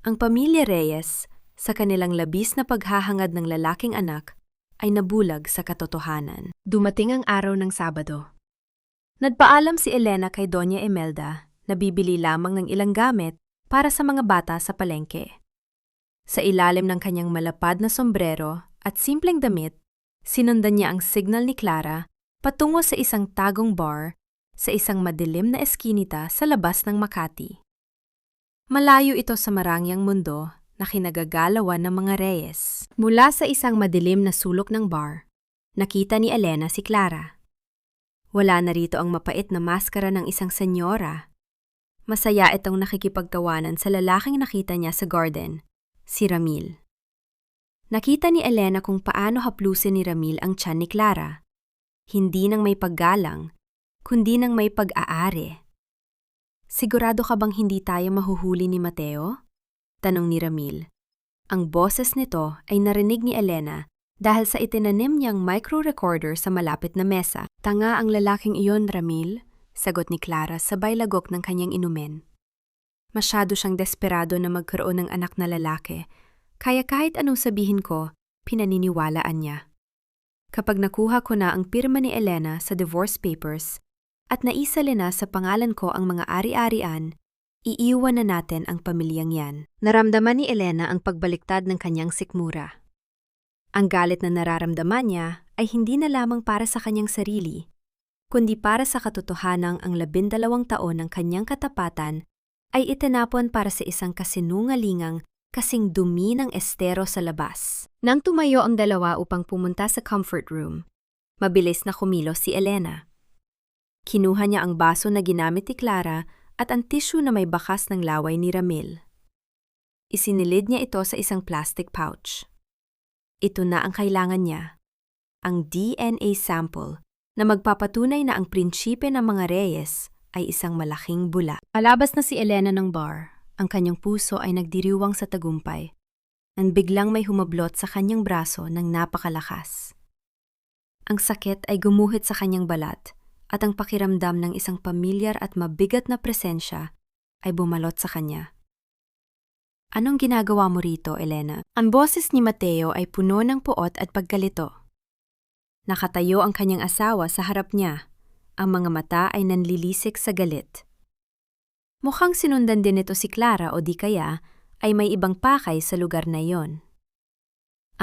Ang pamilya Reyes, sa kanilang labis na paghahangad ng lalaking anak, ay nabulag sa katotohanan. Dumating ang araw ng Sabado. Nagpaalam si Elena kay Doña Imelda na bibili lamang ng ilang gamit para sa mga bata sa palengke. Sa ilalim ng kanyang malapad na sombrero at simpleng damit, sinundan niya ang signal ni Clara patungo sa isang tagong bar sa isang madilim na eskinita sa labas ng Makati. Malayo ito sa marangyang mundo na kinagagalawan ng mga Reyes. Mula sa isang madilim na sulok ng bar, nakita ni Elena si Clara. Wala na rito ang mapait na maskara ng isang senyora. Masaya itong nakikipagtawanan sa lalaking nakita niya sa garden, si Ramil. Nakita ni Elena kung paano haplusin ni Ramil ang tiyan ni Clara. Hindi nang may paggalang, kundi nang may pag-aari. Sigurado ka bang hindi tayo mahuhuli ni Mateo? Tanong ni Ramil. Ang boses nito ay narinig ni Elena dahil sa itinanim niyang micro-recorder sa malapit na mesa. Tanga ang lalaking iyon, Ramil, sagot ni Clara sabay lagok ng kanyang inumin. Masyado siyang desperado na magkaroon ng anak na lalaki, kaya kahit anong sabihin ko, pinaniniwalaan niya. Kapag nakuha ko na ang pirma ni Elena sa divorce papers at naisali na sa pangalan ko ang mga ari-arian, iiwan na natin ang pamilyang yan. Naramdaman ni Elena ang pagbaliktad ng kanyang sikmura. Ang galit na nararamdaman niya ay hindi na lamang para sa kanyang sarili, kundi para sa katotohanang ang 12 taon ng kanyang katapatan ay itinapon para sa isang kasinungalingang kasing dumi ng estero sa labas. Nang tumayo ang dalawa upang pumunta sa comfort room, mabilis na kumilos si Elena. Kinuha niya ang baso na ginamit ni Clara at ang tissue na may bakas ng laway ni Ramil. Isinilid niya ito sa isang plastic pouch. Ito na ang kailangan niya, ang DNA sample na magpapatunay na ang prinsipe ng mga Reyes ay isang malaking bula. Alabas na si Elena ng bar, ang kanyang puso ay nagdiriwang sa tagumpay. Nang biglang may humablot sa kanyang braso ng napakalakas. Ang sakit ay gumuhit sa kanyang balat at ang pakiramdam ng isang pamilyar at mabigat na presensya ay bumalot sa kanya. Anong ginagawa mo rito, Elena? Ang boses ni Mateo ay puno ng puot at pagkalito. Nakatayo ang kanyang asawa sa harap niya. Ang mga mata ay nanlilisik sa galit. Mukhang sinundan din ito si Clara o di kaya ay may ibang pakay sa lugar na iyon.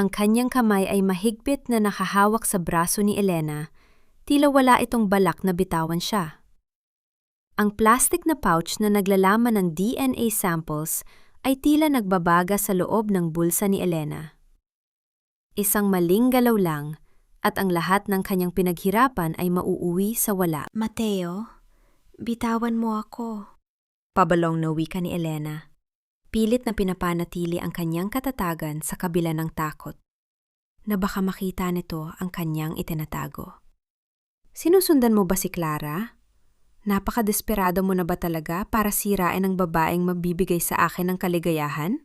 Ang kanyang kamay ay mahigpit na nakahawak sa braso ni Elena, tila wala itong balak na bitawan siya. Ang plastic na pouch na naglalaman ng DNA samples ay tila nagbabaga sa loob ng bulsa ni Elena. Isang maling galaw lang, at ang lahat ng kanyang pinaghirapan ay mauuwi sa wala. Mateo, bitawan mo ako. Pabalong na wika ni Elena. Pilit na pinapanatili ang kanyang katatagan sa kabila ng takot, na baka makita nito ang kanyang itinatago. Sinusundan mo ba si Clara? Napakadesperado mo na ba talaga para sirain ang babaeng mabibigay sa akin ng kaligayahan?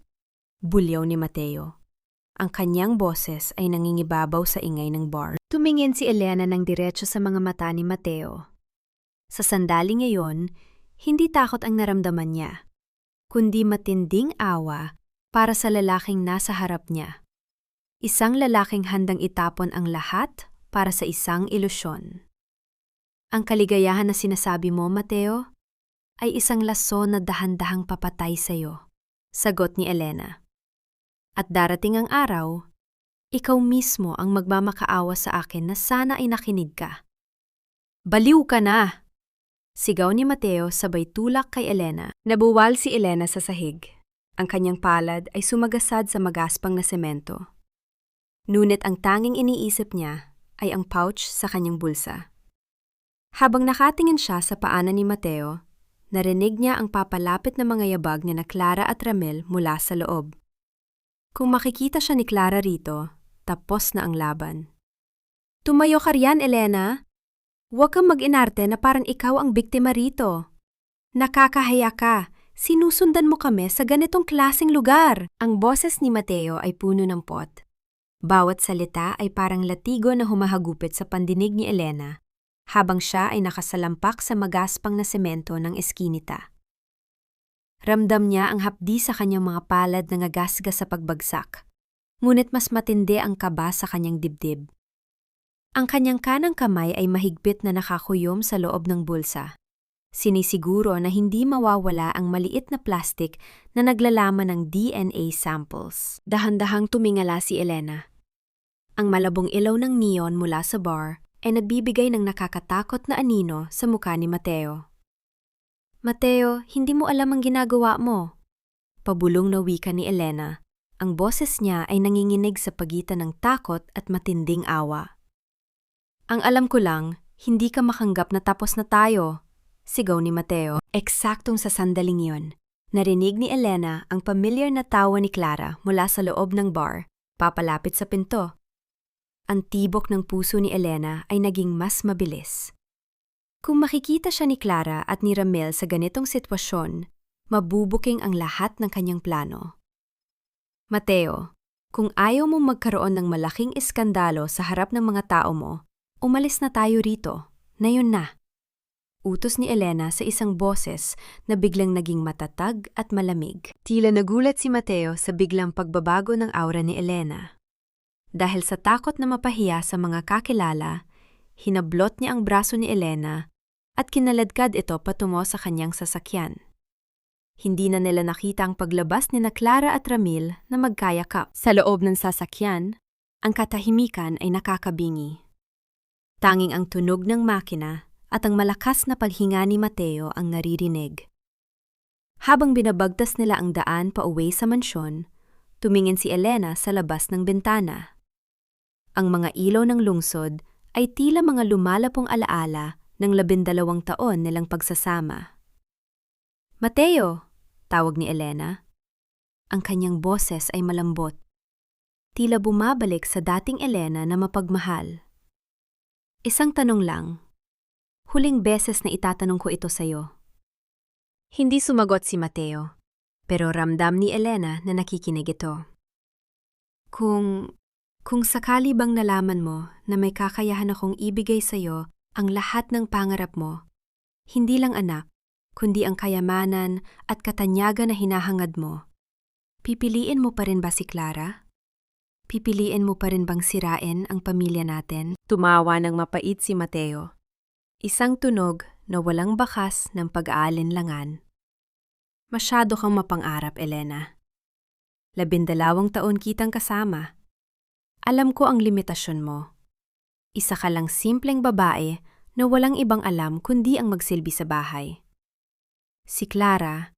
Bulyaw ni Mateo. Ang kanyang boses ay nangingibabaw sa ingay ng bar. Tumingin si Elena ng diretso sa mga mata ni Mateo. Sa sandali ngayon, hindi takot ang naramdaman niya, kundi matinding awa para sa lalaking nasa harap niya. Isang lalaking handang itapon ang lahat para sa isang ilusyon. Ang kaligayahan na sinasabi mo, Mateo, ay isang laso na dahan-dahang papatay sa'yo, sagot ni Elena. At darating ang araw, ikaw mismo ang magmamakaawa sa akin na sana ay nakinig ka. Baliw ka na! Sigaw ni Mateo sabay tulak kay Elena. Nabuwal si Elena sa sahig. Ang kanyang palad ay sumagasad sa magaspang na semento. Ngunit ang tanging iniisip niya ay ang pouch sa kanyang bulsa. Habang nakatingin siya sa paanan ni Mateo, narinig niya ang papalapit na mga yabag ni na Clara at Ramil mula sa loob. Kung makikita siya ni Clara rito, tapos na ang laban. "Tumayo ka riyan, Elena. Huwag kang mag-inarte na parang ikaw ang biktima rito. Nakakahiya ka. Sinusundan mo kami sa ganitong klaseng lugar." Ang boses ni Mateo ay puno ng pot. Bawat salita ay parang latigo na humahagupit sa pandinig ni Elena, habang siya ay nakasalampak sa magaspang na semento ng eskinita. Ramdam niya ang hapdi sa kanyang mga palad na ngagasgas sa pagbagsak, ngunit mas matindi ang kaba sa kanyang dibdib. Ang kanyang kanang kamay ay mahigpit na nakakuyom sa loob ng bulsa. Sinisiguro na hindi mawawala ang maliit na plastik na naglalaman ng DNA samples. Dahan-dahang tumingala si Elena. Ang malabong ilaw ng neon mula sa bar ay nagbibigay ng nakakatakot na anino sa mukha ni Mateo. "Mateo, hindi mo alam ang ginagawa mo." Pabulong na wika ni Elena. Ang boses niya ay nanginginig sa pagitan ng takot at matinding awa. "Ang alam ko lang, hindi ka makanggap na tapos na tayo," sigaw ni Mateo. Eksaktong sa sandaling iyon, narinig ni Elena ang pamilyar na tawa ni Clara mula sa loob ng bar, papalapit sa pinto. Ang tibok ng puso ni Elena ay naging mas mabilis. Kung makikita siya ni Clara at ni Ramil sa ganitong sitwasyon, mabubuking ang lahat ng kanyang plano. "Mateo, kung ayaw mong magkaroon ng malaking iskandalo sa harap ng mga tao mo, umalis na tayo rito, ngayon na." Utos ni Elena sa isang boses na biglang naging matatag at malamig. Tila nagulat si Mateo sa biglang pagbabago ng aura ni Elena. Dahil sa takot na mapahiya sa mga kakilala, hinablot niya ang braso ni Elena at kinaladkad ito patungo sa kanyang sasakyan. Hindi na nila nakita ang paglabas ni na Clara at Ramil na magkayakap. Sa loob ng sasakyan, ang katahimikan ay nakakabingi. Tanging ang tunog ng makina at ang malakas na paghinga ni Mateo ang naririnig. Habang binabagtas nila ang daan pauwi sa mansyon, tumingin si Elena sa labas ng bintana. Ang mga ilaw ng lungsod ay tila mga lumalapong alaala ng 12 taon nilang pagsasama. "Mateo," tawag ni Elena. Ang kanyang boses ay malambot. Tila bumabalik sa dating Elena na mapagmahal. "Isang tanong lang. Huling beses na itatanong ko ito sa'yo." Hindi sumagot si Mateo, pero ramdam ni Elena na nakikinig ito. Kung sakali bang nalaman mo na may kakayahan akong ibigay sa'yo ang lahat ng pangarap mo, hindi lang anak, kundi ang kayamanan at katanyagan na hinahangad mo, pipiliin mo pa rin ba si Clara? Pipiliin mo pa rin bang sirain ang pamilya natin? Tumawa ng mapait si Mateo. Isang tunog na walang bakas ng pag-aalinlangan. "Masyado kang mapang-arap, Elena. 12 taon kitang kasama. Alam ko ang limitasyon mo. Isa ka lang simpleng babae na walang ibang alam kundi ang magsilbi sa bahay. Si Clara,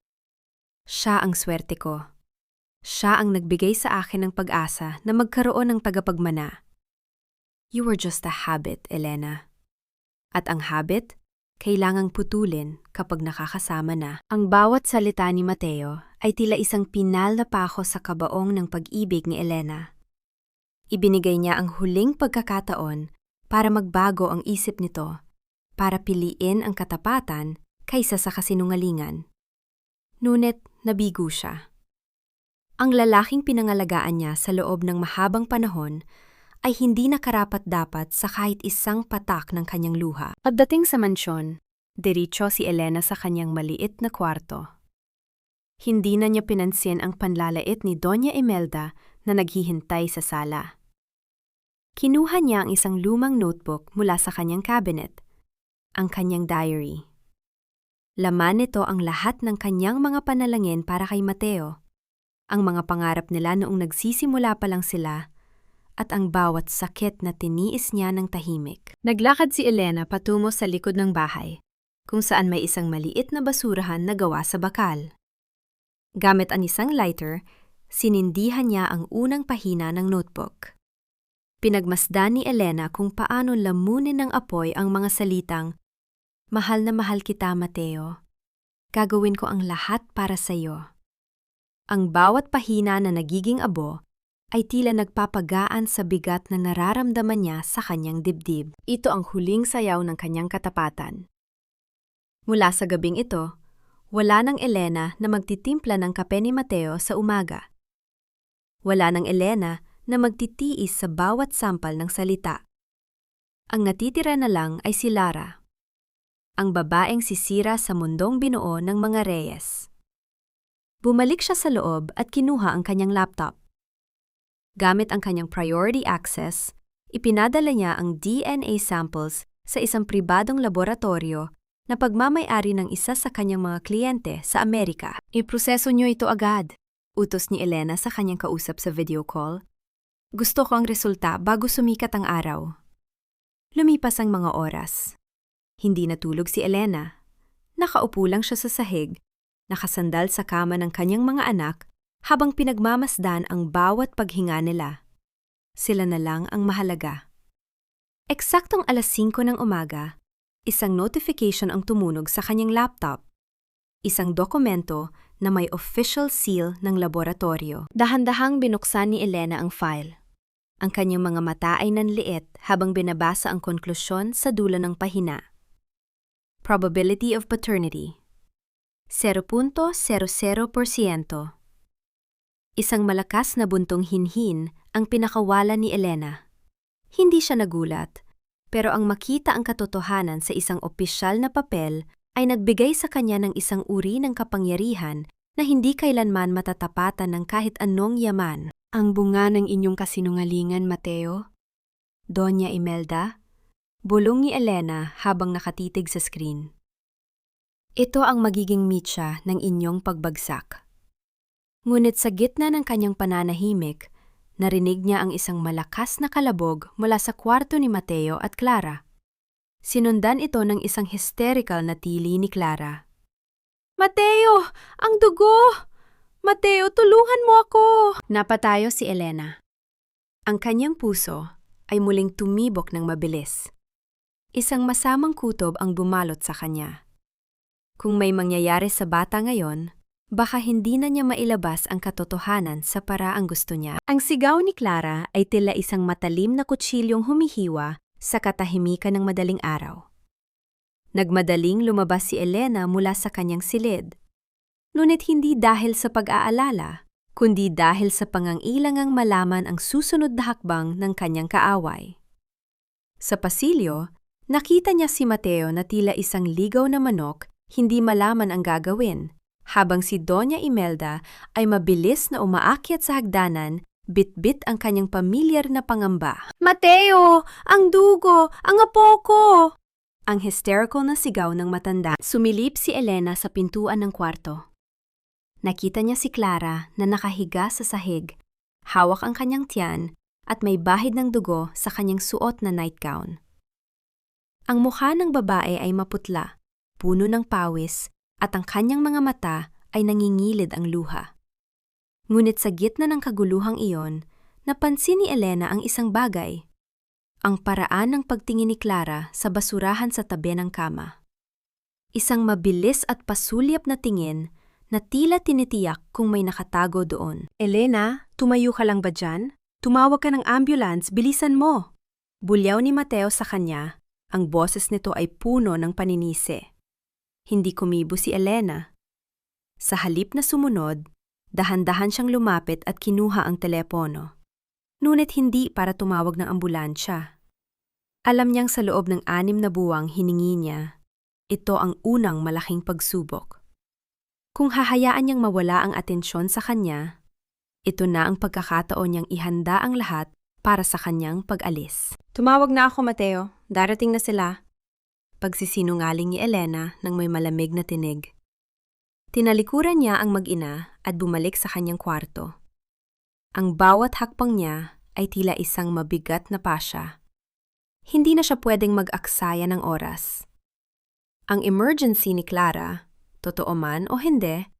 siya ang swerte ko. Siya ang nagbigay sa akin ng pag-asa na magkaroon ng tagapagmana. You were just a habit, Elena. At ang habit, kailangang putulin kapag nakakasama na." Ang bawat salita ni Mateo ay tila isang pinal na pako sa kabaong ng pag-ibig ni Elena. Ibinigay niya ang huling pagkakataon para magbago ang isip nito, para piliin ang katapatan kaysa sa kasinungalingan. Ngunit nabigo siya. Ang lalaking pinangalagaan niya sa loob ng mahabang panahon ay hindi nakarapat-dapat sa kahit isang patak ng kanyang luha. Pagdating sa mansyon, diretso si Elena sa kanyang maliit na kwarto. Hindi na niya pinansin ang panlalait ni Doña Imelda na naghihintay sa sala. Kinuha niya ang isang lumang notebook mula sa kanyang cabinet, ang kanyang diary. Laman nito ang lahat ng kanyang mga panalangin para kay Mateo, ang mga pangarap nila noong nagsisimula pa lang sila, at ang bawat sakit na tiniis niya ng tahimik. Naglakad si Elena patungo sa likod ng bahay, kung saan may isang maliit na basurahan na gawa sa bakal. Gamit ang isang lighter, sinindihan niya ang unang pahina ng notebook. Pinagmasdan ni Elena kung paano lamunin ng apoy ang mga salitang, "Mahal na mahal kita, Mateo. Gagawin ko ang lahat para sa iyo." Ang bawat pahina na nagiging abo ay tila nagpapagaan sa bigat na nararamdaman niya sa kanyang dibdib. Ito ang huling sayaw ng kanyang katapatan. Mula sa gabing ito, wala ng Elena na magtitimpla ng kape ni Mateo sa umaga. Wala ng Elena na magtitiis sa bawat sampal ng salita. Ang natitira na lang ay si Lara, ang babaeng sisira sa mundong binuo ng mga Reyes. Bumalik siya sa loob at kinuha ang kanyang laptop. Gamit ang kanyang priority access, ipinadala niya ang DNA samples sa isang pribadong laboratorio na pagmamay-ari ng isa sa kanyang mga kliyente sa Amerika. "Iproseso niyo ito agad," utos ni Elena sa kanyang kausap sa video call. "Gusto ko ang resulta bago sumikat ang araw." Lumipas ang mga oras. Hindi natulog si Elena. Nakaupo lang siya sa sahig, nakasandal sa kama ng kanyang mga anak habang pinagmamasdan ang bawat paghinga nila. Sila na lang ang mahalaga. Eksaktong 5:00 ng umaga, isang notification ang tumunog sa kanyang laptop. Isang dokumento na may official seal ng laboratorio. Dahan-dahang binuksan ni Elena ang file. Ang kanyang mga mata ay nanliit habang binabasa ang konklusyon sa dulo ng pahina. Probability of paternity, 0.00%. Isang malakas na buntong hinhin ang pinakawalan ni Elena. Hindi siya nagulat, pero ang makita ang katotohanan sa isang opisyal na papel ay nagbigay sa kanya ng isang uri ng kapangyarihan na hindi kailanman matatapatan ng kahit anong yaman. "Ang bunga ng inyong kasinungalingan, Mateo." Doña Imelda, bulong ni Elena habang nakatitig sa screen. "Ito ang magiging mitya ng inyong pagbagsak." Ngunit sa gitna ng kanyang pananahimik, narinig niya ang isang malakas na kalabog mula sa kwarto ni Mateo at Clara. Sinundan ito ng isang hysterical na tili ni Clara. "Mateo! Ang dugo! Mateo, tulungan mo ako!" Napatayo si Elena. Ang kanyang puso ay muling tumibok ng mabilis. Isang masamang kutob ang bumalot sa kanya. Kung may mangyayari sa bata ngayon, baka hindi na niya mailabas ang katotohanan sa paraang gusto niya. Ang sigaw ni Clara ay tila isang matalim na kutsilyong humihiwa sa katahimikan ng madaling araw. Nagmadaling lumabas si Elena mula sa kanyang silid. Ngunit hindi dahil sa pag-aalala, kundi dahil sa pangangilangang malaman ang susunod na hakbang ng kanyang kaaway. Sa pasilyo, nakita niya si Mateo na tila isang ligaw na manok, hindi malaman ang gagawin, habang si Doña Imelda ay mabilis na umaakyat sa hagdanan, bit-bit ang kanyang pamilyar na pangamba. "Mateo! Ang dugo! Ang apo ko!" Ang hysterical na sigaw ng matanda. Sumilip si Elena sa pintuan ng kwarto. Nakita niya si Clara na nakahiga sa sahig, hawak ang kanyang tiyan at may bahid ng dugo sa kanyang suot na nightgown. Ang mukha ng babae ay maputla, puno ng pawis, at ang kanyang mga mata ay nangingilid ang luha. Ngunit sa gitna ng kaguluhang iyon, napansin ni Elena ang isang bagay. Ang paraan ng pagtingin ni Clara sa basurahan sa tabi ng kama. Isang mabilis at pasulyap na tingin na tila tinitiyak kung may nakatago doon. "Elena, tumayo ka lang ba dyan? Tumawag ka ng ambulance, bilisan mo!" Bulyaw ni Mateo sa kanya, ang boses nito ay puno ng paninisi. Hindi kumibo si Elena. Sa halip na sumunod, dahan-dahan siyang lumapit at kinuha ang telepono. Ngunit hindi para tumawag ng ambulansya. Alam niyang sa loob ng 6 na buwang hiningi niya, ito ang unang malaking pagsubok. Kung hahayaan niyang mawala ang atensyon sa kanya, ito na ang pagkakataon niyang ihanda ang lahat para sa kanyang pag-alis. "Tumawag na ako, Mateo. Darating na sila." Pagsisinungaling ni Elena nang may malamig na tinig. Tinalikuran niya ang mag-ina at bumalik sa kanyang kwarto. Ang bawat hakbang niya ay tila isang mabigat na pasya. Hindi na siya pwedeng mag-aksaya ng oras. Ang emergency ni Clara, totoo man o hindi,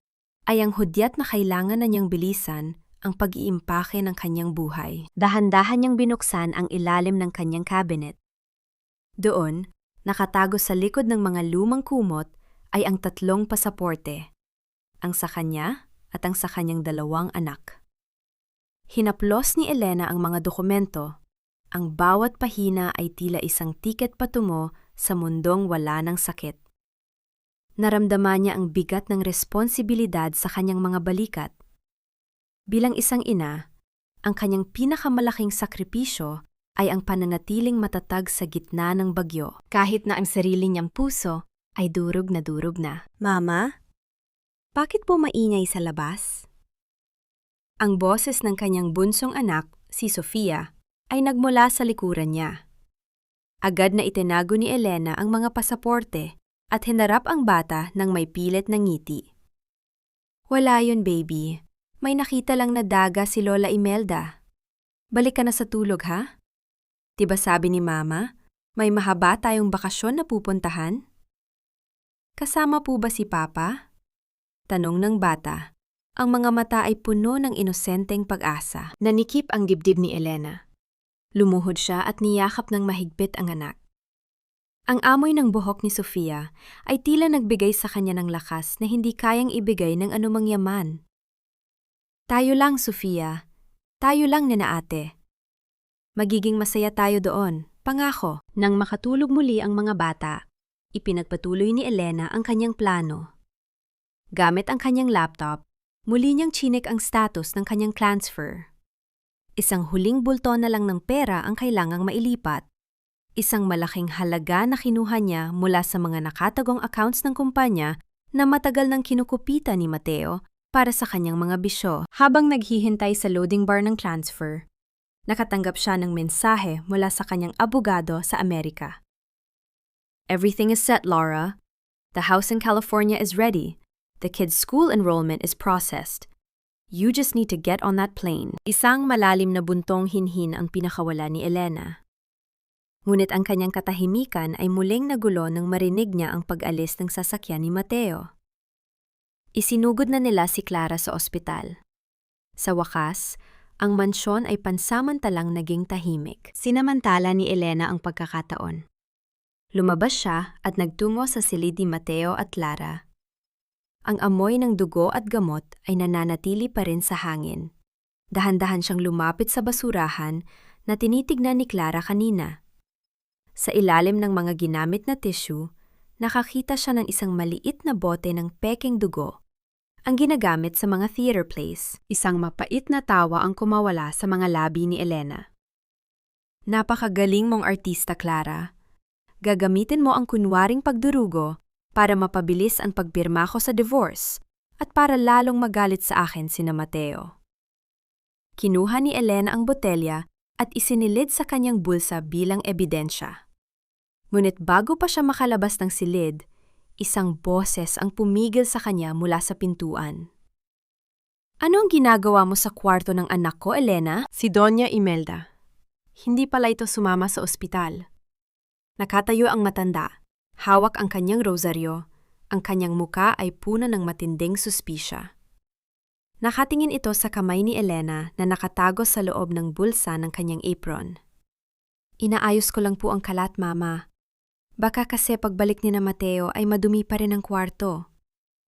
ay ang hudyat na kailangan na niyang bilisan ang pag-iimpake ng kanyang buhay. Dahan-dahan niyang binuksan ang ilalim ng kanyang cabinet. Doon, nakatago sa likod ng mga lumang kumot ay ang 3 pasaporte, ang sa kanya at ang sa kanyang 2 anak. Hinaplos ni Elena ang mga dokumento. Ang bawat pahina ay tila isang tiket patungo sa mundong wala ng sakit. Naramdaman niya ang bigat ng responsibilidad sa kanyang mga balikat. Bilang isang ina, ang kanyang pinakamalaking sakripisyo ay ang pananatiling matatag sa gitna ng bagyo, kahit na ang sarili niyang puso ay durog na. Mama, bakit po maingay sa labas? Ang boses ng kanyang bunsong anak, si Sofia, ay nagmula sa likuran niya. Agad na itinago ni Elena ang mga pasaporte at hinarap ang bata ng may pilit na ngiti. Wala yun, baby. May nakita lang na daga si Lola Imelda. Balik ka na sa tulog, ha? Diba sabi ni Mama, may mahaba tayong bakasyon na pupuntahan? Kasama po ba si Papa? Tanong ng bata. Ang mga mata ay puno ng inosenteng pag-asa. Nanikip ang dibdib ni Elena. Lumuhod siya at niyakap ng mahigpit ang anak. Ang amoy ng buhok ni Sofia ay tila nagbigay sa kanya ng lakas na hindi kayang ibigay ng anumang yaman. Tayo lang, Sofia. Tayo lang, nina ate. Magiging masaya tayo doon, pangako. Nang makatulog muli ang mga bata, ipinagpatuloy ni Elena ang kanyang plano. Gamit ang kanyang laptop, muli niyang chinek ang status ng kanyang transfer. Isang huling bulto na lang ng pera ang kailangang mailipat. Isang malaking halaga na kinuha niya mula sa mga nakatagong accounts ng kumpanya na matagal nang kinukupita ni Mateo para sa kanyang mga bisyo. Habang naghihintay sa loading bar ng transfer, nakatanggap siya ng mensahe mula sa kanyang abogado sa Amerika. Everything is set, Laura. The house in California is ready. The kids' school enrollment is processed. You just need to get on that plane. Isang malalim na buntong hinhin ang pinakawala ni Elena. Ngunit ang kanyang katahimikan ay muling nagulo nang marinig niya ang pag-alis ng sasakyan ni Mateo. Isinugod na nila si Clara sa ospital. Sa wakas, ang mansyon ay pansamantalang naging tahimik. Sinamantala ni Elena ang pagkakataon. Lumabas siya at nagtungo sa silid ni Mateo at Clara. Ang amoy ng dugo at gamot ay nananatili pa rin sa hangin. Dahan-dahan siyang lumapit sa basurahan na tinitignan ni Clara kanina. Sa ilalim ng mga ginamit na tissue, nakakita siya ng isang maliit na bote ng pekeng dugo, ang ginagamit sa mga theater plays. Isang mapait na tawa ang kumawala sa mga labi ni Elena. Napakagaling mong artista, Clara. Gagamitin mo ang kunwaring pagdurugo para mapabilis ang pagpirma ko sa divorce at para lalong magalit sa akin sina Mateo. Kinuha ni Elena ang botelya at isinilid sa kanyang bulsa bilang ebidensya. Ngunit bago pa siya makalabas ng silid, isang boses ang pumigil sa kanya mula sa pintuan. Ano ang ginagawa mo sa kwarto ng anak ko, Elena? Si Doña Imelda. Hindi pala ito sumama sa ospital. Nakatayo ang matanda, hawak ang kanyang rosaryo, ang kanyang muka ay puno ng matinding suspisya. Nakatingin ito sa kamay ni Elena na nakatago sa loob ng bulsa ng kanyang apron. Inaayos ko lang po ang kalat, Mama. Baka kasi pagbalik ni na Mateo ay madumi pa rin ang kwarto.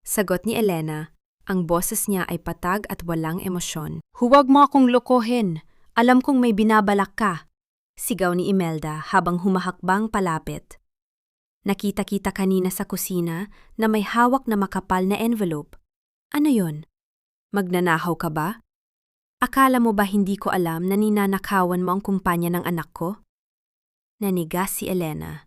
Sagot ni Elena, ang boses niya ay patag at walang emosyon. Huwag mo akong lokohin. Alam kong may binabalak ka. Sigaw ni Imelda habang humahakbang palapit. Nakita-kita kanina sa kusina na may hawak na makapal na envelope. Ano yon? Magnanakaw ka ba? Akala mo ba hindi ko alam na ninanakawan mo ang kumpanya ng anak ko? Nanigas si Elena.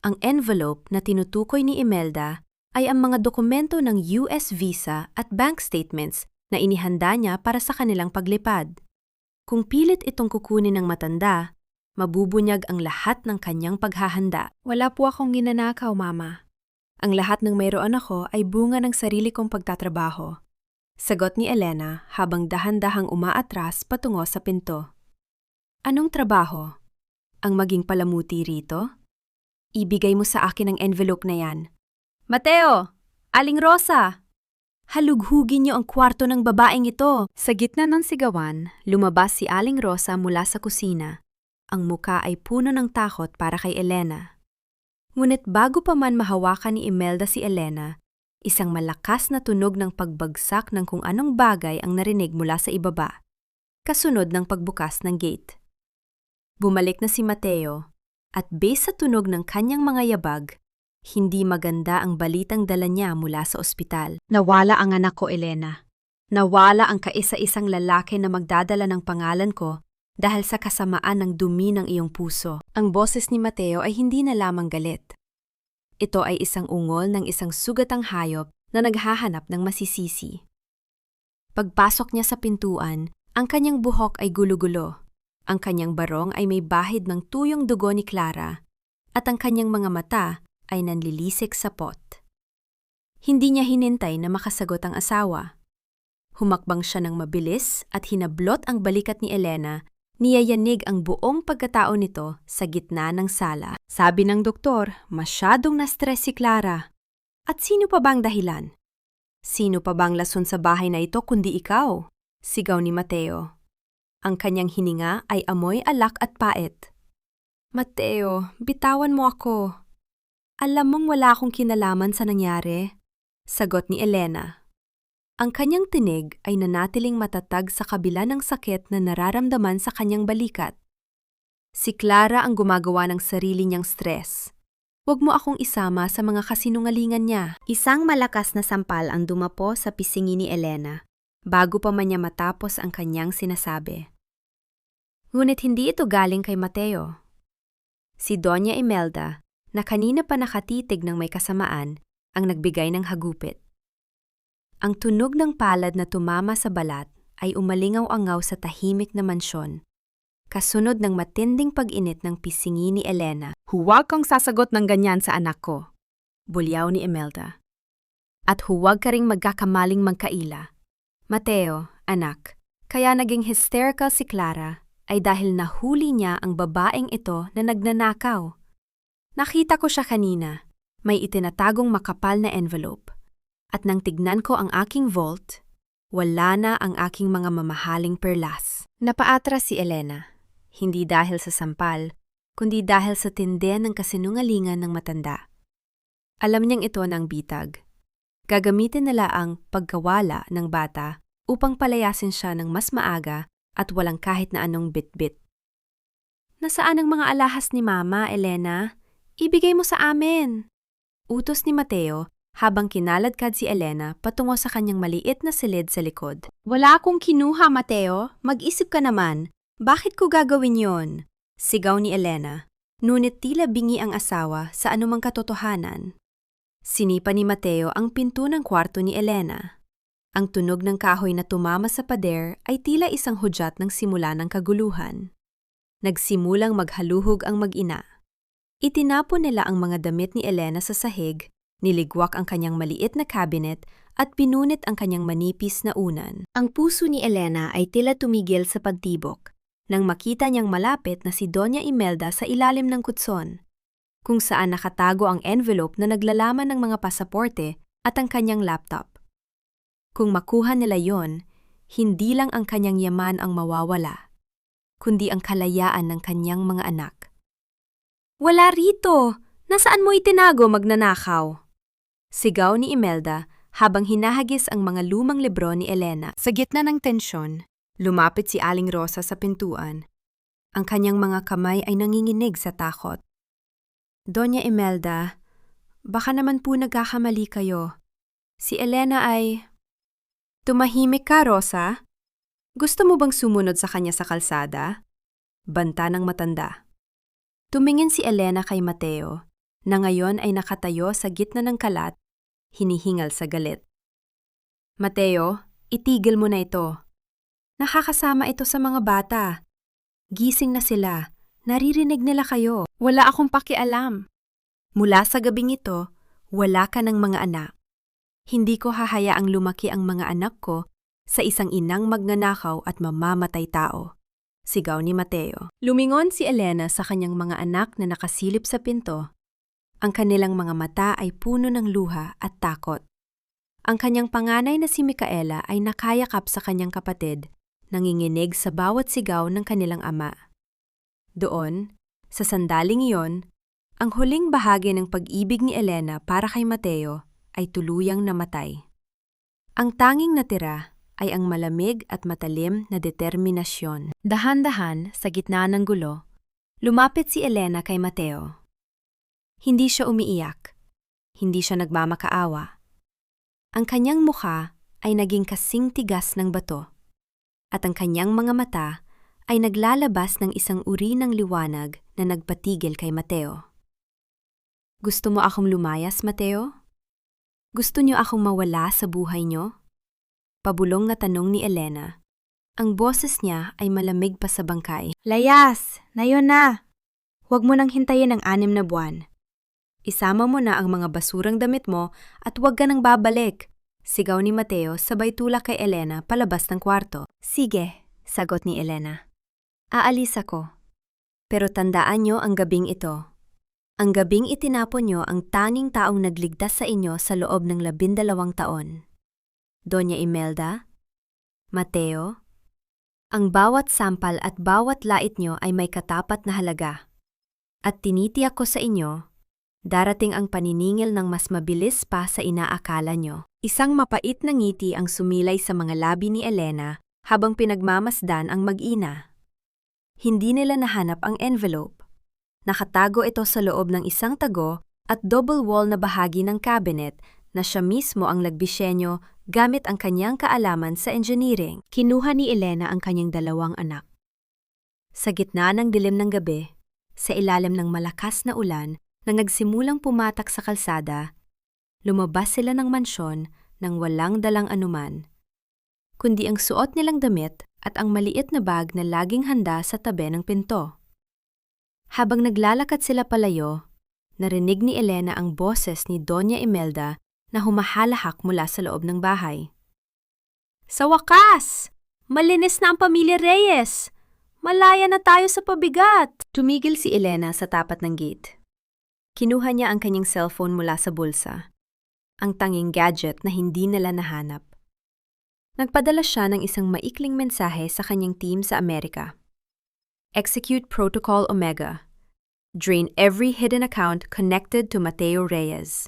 Ang envelope na tinutukoy ni Imelda ay ang mga dokumento ng US visa at bank statements na inihanda niya para sa kanilang paglipad. Kung pilit itong kukunin ng matanda, mabubunyag ang lahat ng kanyang paghahanda. Wala po akong ginanakaw, Mama. Ang lahat ng mayroon ako ay bunga ng sarili kong pagtatrabaho. Sagot ni Elena habang dahan-dahang umaatras patungo sa pinto. Anong trabaho? Ang maging palamuti rito? Ibigay mo sa akin ang envelope na yan. Mateo! Aling Rosa! Halughugin niyo ang kwarto ng babaeng ito! Sa gitna ng sigawan, lumabas si Aling Rosa mula sa kusina. Ang muka ay puno ng takot para kay Elena. Ngunit bago pa man mahawakan ni Imelda si Elena, isang malakas na tunog ng pagbagsak ng kung anong bagay ang narinig mula sa ibaba, kasunod ng pagbukas ng gate. Bumalik na si Mateo, at base sa tunog ng kanyang mga yabag, hindi maganda ang balitang dala niya mula sa ospital. Nawala ang anak ko, Elena. Nawala ang kaisa-isang lalaki na magdadala ng pangalan ko dahil sa kasamaan ng dumi ng iyong puso. Ang boses ni Mateo ay hindi na lamang galit. Ito ay isang ungol ng isang sugatang hayop na naghahanap ng masisisi. Pagpasok niya sa pintuan, ang kanyang buhok ay gulo-gulo. Ang kanyang barong ay may bahid ng tuyong dugo ni Clara, at ang kanyang mga mata ay nanlilisik sa pot. Hindi niya hinintay na makasagot ang asawa. Humakbang siya ng mabilis at hinablot ang balikat ni Elena, niyayanig ang buong pagkatao nito sa gitna ng sala. Sabi ng doktor, masyadong na-stress si Clara. At sino pa bang dahilan? Sino pa bang lason sa bahay na ito kundi ikaw? Sigaw ni Mateo. Ang kanyang hininga ay amoy alak at pait. Mateo, bitawan mo ako. Alam mong wala akong kinalaman sa nangyari, sagot ni Elena. Ang kanyang tinig ay nanatiling matatag sa kabila ng sakit na nararamdaman sa kanyang balikat. Si Clara ang gumagawa ng sarili niyang stress. Huwag mo akong isama sa mga kasinungalingan niya. Isang malakas na sampal ang dumapo sa pisingi ni Elena, bago pa man niya matapos ang kanyang sinasabi. Ngunit hindi ito galing kay Mateo. Si Doña Imelda, na kanina pa nakatitig ng may kasamaan, ang nagbigay ng hagupit. Ang tunog ng palad na tumama sa balat ay umalingaw-angaw sa tahimik na mansyon, kasunod ng matinding pag-init ng pisingi ni Elena. Huwag kang sasagot ng ganyan sa anak ko, bulyaw ni Imelda. At huwag ka ring magkakamaling magkaila. Mateo, anak, kaya naging hysterical si Clara ay dahil nahuli niya ang babaeng ito na nagnanakaw. Nakita ko siya kanina, may itinatagong makapal na envelope. At nang tignan ko ang aking vault, wala na ang aking mga mamahaling perlas. Napaatras si Elena, hindi dahil sa sampal, kundi dahil sa tindi ng kasinungalingan ng matanda. Alam niyang ito ng bitag. Gagamitin nila ang pagkawala ng bata upang palayasin siya ng mas maaga at walang kahit na anong bitbit. Nasaan ang mga alahas ni Mama, Elena? Ibigay mo sa amin! Utos ni Mateo habang kinaladkad si Elena patungo sa kanyang maliit na silid sa likod. Wala akong kinuha, Mateo. Mag-isip ka naman. Bakit ko gagawin yon? Sigaw ni Elena. Ngunit tila bingi ang asawa sa anumang katotohanan. Sinipa ni Mateo ang pinto ng kwarto ni Elena. Ang tunog ng kahoy na tumama sa pader ay tila isang hudyat ng simula ng kaguluhan. Nagsimulang maghaluhog ang mag-ina. Itinapon nila ang mga damit ni Elena sa sahig, niligwak ang kanyang maliit na cabinet at pinunit ang kanyang manipis na unan. Ang puso ni Elena ay tila tumigil sa pagtibok nang makita niyang malapit na si Doña Imelda sa ilalim ng kutson, kung saan nakatago ang envelope na naglalaman ng mga pasaporte at ang kanyang laptop. Kung makuha nila yon, hindi lang ang kanyang yaman ang mawawala, kundi ang kalayaan ng kanyang mga anak. Wala rito! Nasaan mo itinago, magnanakaw? Sigaw ni Imelda habang hinahagis ang mga lumang libro ni Elena. Sa gitna ng tensyon, lumapit si Aling Rosa sa pintuan. Ang kanyang mga kamay ay nanginginig sa takot. Doña Imelda, baka naman po nagkakamali kayo. Si Elena ay... Tumahimik ka, Rosa? Gusto mo bang sumunod sa kanya sa kalsada? Banta ng matanda. Tumingin si Elena kay Mateo, na ngayon ay nakatayo sa gitna ng kalat, hinihingal sa galit. Mateo, itigil mo na ito. Nakakasama ito sa mga bata. Gising na sila, naririnig nila kayo. Wala akong pakialam. Mula sa gabing ito, wala ka ng mga anak. Hindi ko hahayaang lumaki ang mga anak ko sa isang inang magnanakaw at mamamatay tao. Sigaw ni Mateo. Lumingon si Elena sa kanyang mga anak na nakasilip sa pinto. Ang kanilang mga mata ay puno ng luha at takot. Ang kanyang panganay na si Micaela ay nakayakap sa kanyang kapatid, nanginginig sa bawat sigaw ng kanilang ama. Doon, sa sandaling iyon, ang huling bahagi ng pag-ibig ni Elena para kay Mateo ay tuluyang namatay. Ang tanging natira ay ang malamig at matalim na determinasyon. Dahan-dahan, sa gitna ng gulo, lumapit si Elena kay Mateo. Hindi siya umiiyak. Hindi siya nagmamakaawa. Ang kanyang mukha ay naging kasing tigas ng bato, at ang kanyang mga mata ay naglalabas ng isang uri ng liwanag na nagpatigil kay Mateo. Gusto mo akong lumayas, Mateo? Gusto niyo akong mawala sa buhay niyo? Pabulong na tanong ni Elena. Ang boses niya ay malamig pa sa bangkay. Layas! Na yun na! Huwag mo nang hintayin ang 6 na buwan. Isama mo na ang mga basurang damit mo at huwag ka nang babalik. Sigaw ni Mateo sabay tulak kay Elena palabas ng kwarto. Sige, sagot ni Elena. Aalis ako. Pero tandaan niyo ang gabing ito. Ang gabing itinapon niyo ang tanging taong nagligtas sa inyo sa loob ng 12 taon. Doña Imelda, Mateo, ang bawat sampal at bawat lait niyo ay may katapat na halaga. At tinitiyak ko sa inyo, darating ang paniningil ng mas mabilis pa sa inaakala nyo. Isang mapait na ngiti ang sumilay sa mga labi ni Elena habang pinagmamasdan ang mag-ina. Hindi nila nahanap ang envelope. Nakatago ito sa loob ng isang tago at double wall na bahagi ng cabinet na siya mismo ang nagbisenyo gamit ang kanyang kaalaman sa engineering. Kinuha ni Elena ang kanyang 2 anak. Sa gitna ng dilim ng gabi, sa ilalim ng malakas na ulan, na nagsimulang pumatak sa kalsada, lumabas sila ng mansyon nang walang dalang anuman, kundi ang suot nilang damit at ang maliit na bag na laging handa sa tabi ng pinto. Habang naglalakad sila palayo, narinig ni Elena ang boses ni Doña Imelda na humahalahak mula sa loob ng bahay. Sa wakas! Malinis na ang pamilya Reyes! Malaya na tayo sa pabigat! Tumigil si Elena sa tapat ng gate. Kinuha niya ang kanyang cellphone mula sa bulsa, ang tanging gadget na hindi nila nahanap. Nagpadala siya ng isang maikling mensahe sa kanyang team sa Amerika. Execute Protocol Omega. Drain every hidden account connected to Mateo Reyes.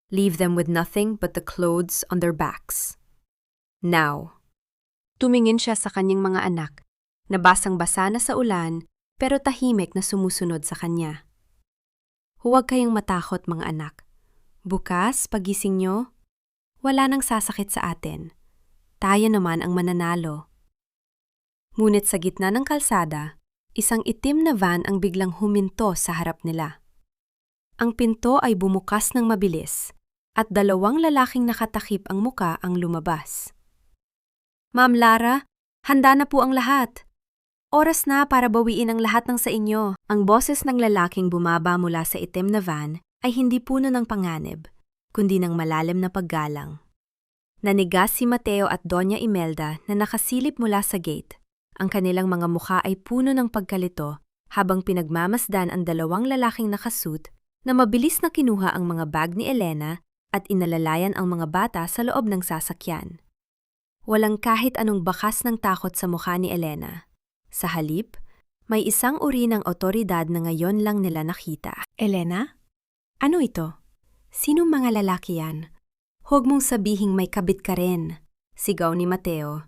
Leave them with nothing but the clothes on their backs. Now. Tumingin siya sa kanyang mga anak, na basang-basa na sa ulan pero tahimik na sumusunod sa kanya. Huwag kayong matakot mga anak. Bukas, pagising nyo, wala nang sasakit sa atin. Tayo naman ang mananalo. Ngunit sa gitna ng kalsada, isang itim na van ang biglang huminto sa harap nila. Ang pinto ay bumukas ng mabilis at 2 lalaking nakatakip ang muka ang lumabas. Ma'am Lara, handa na po ang lahat. Oras na para bawiin ang lahat ng sa inyo. Ang boses ng lalaking bumaba mula sa itim na van ay hindi puno ng panganib, kundi ng malalim na paggalang. Nanigas si Mateo at Doña Imelda na nakasilip mula sa gate. Ang kanilang mga mukha ay puno ng pagkalito habang pinagmamasdan ang 2 lalaking nakasuit na mabilis na kinuha ang mga bag ni Elena at inalalayan ang mga bata sa loob ng sasakyan. Walang kahit anong bakas ng takot sa mukha ni Elena. Sa halip, may isang uri ng otoridad na ngayon lang nila nakita. Elena? Ano ito? Sinong mga lalaki yan? Huwag mong sabihing may kabit ka rin, sigaw ni Mateo.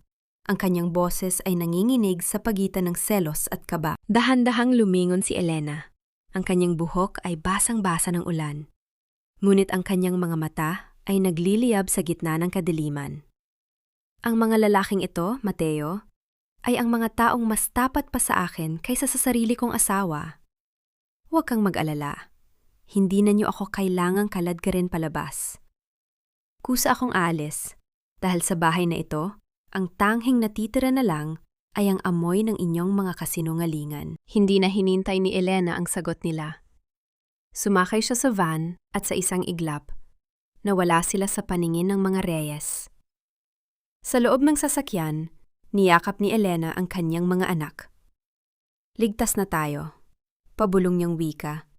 Ang kanyang boses ay nanginginig sa pagitan ng selos at kaba. Dahan-dahang lumingon si Elena. Ang kanyang buhok ay basang-basa ng ulan. Ngunit ang kanyang mga mata ay nagliliyab sa gitna ng kadiliman. Ang mga lalaking ito, Mateo, ay ang mga taong mas tapat pa sa akin kaysa sa sarili kong asawa. Huwag kang mag-alala. Hindi na niyo ako kailangang kaladkarin palabas. Kusa akong aalis, dahil sa bahay na ito, ang tanghing natitira na lang ay ang amoy ng inyong mga kasinungalingan. Hindi na hinintay ni Elena ang sagot nila. Sumakay siya sa van at sa isang iglap, nawala sila sa paningin ng mga Reyes. Sa loob ng sasakyan, niyakap ni Elena ang kanyang mga anak. Ligtas na tayo, pabulong niyang wika.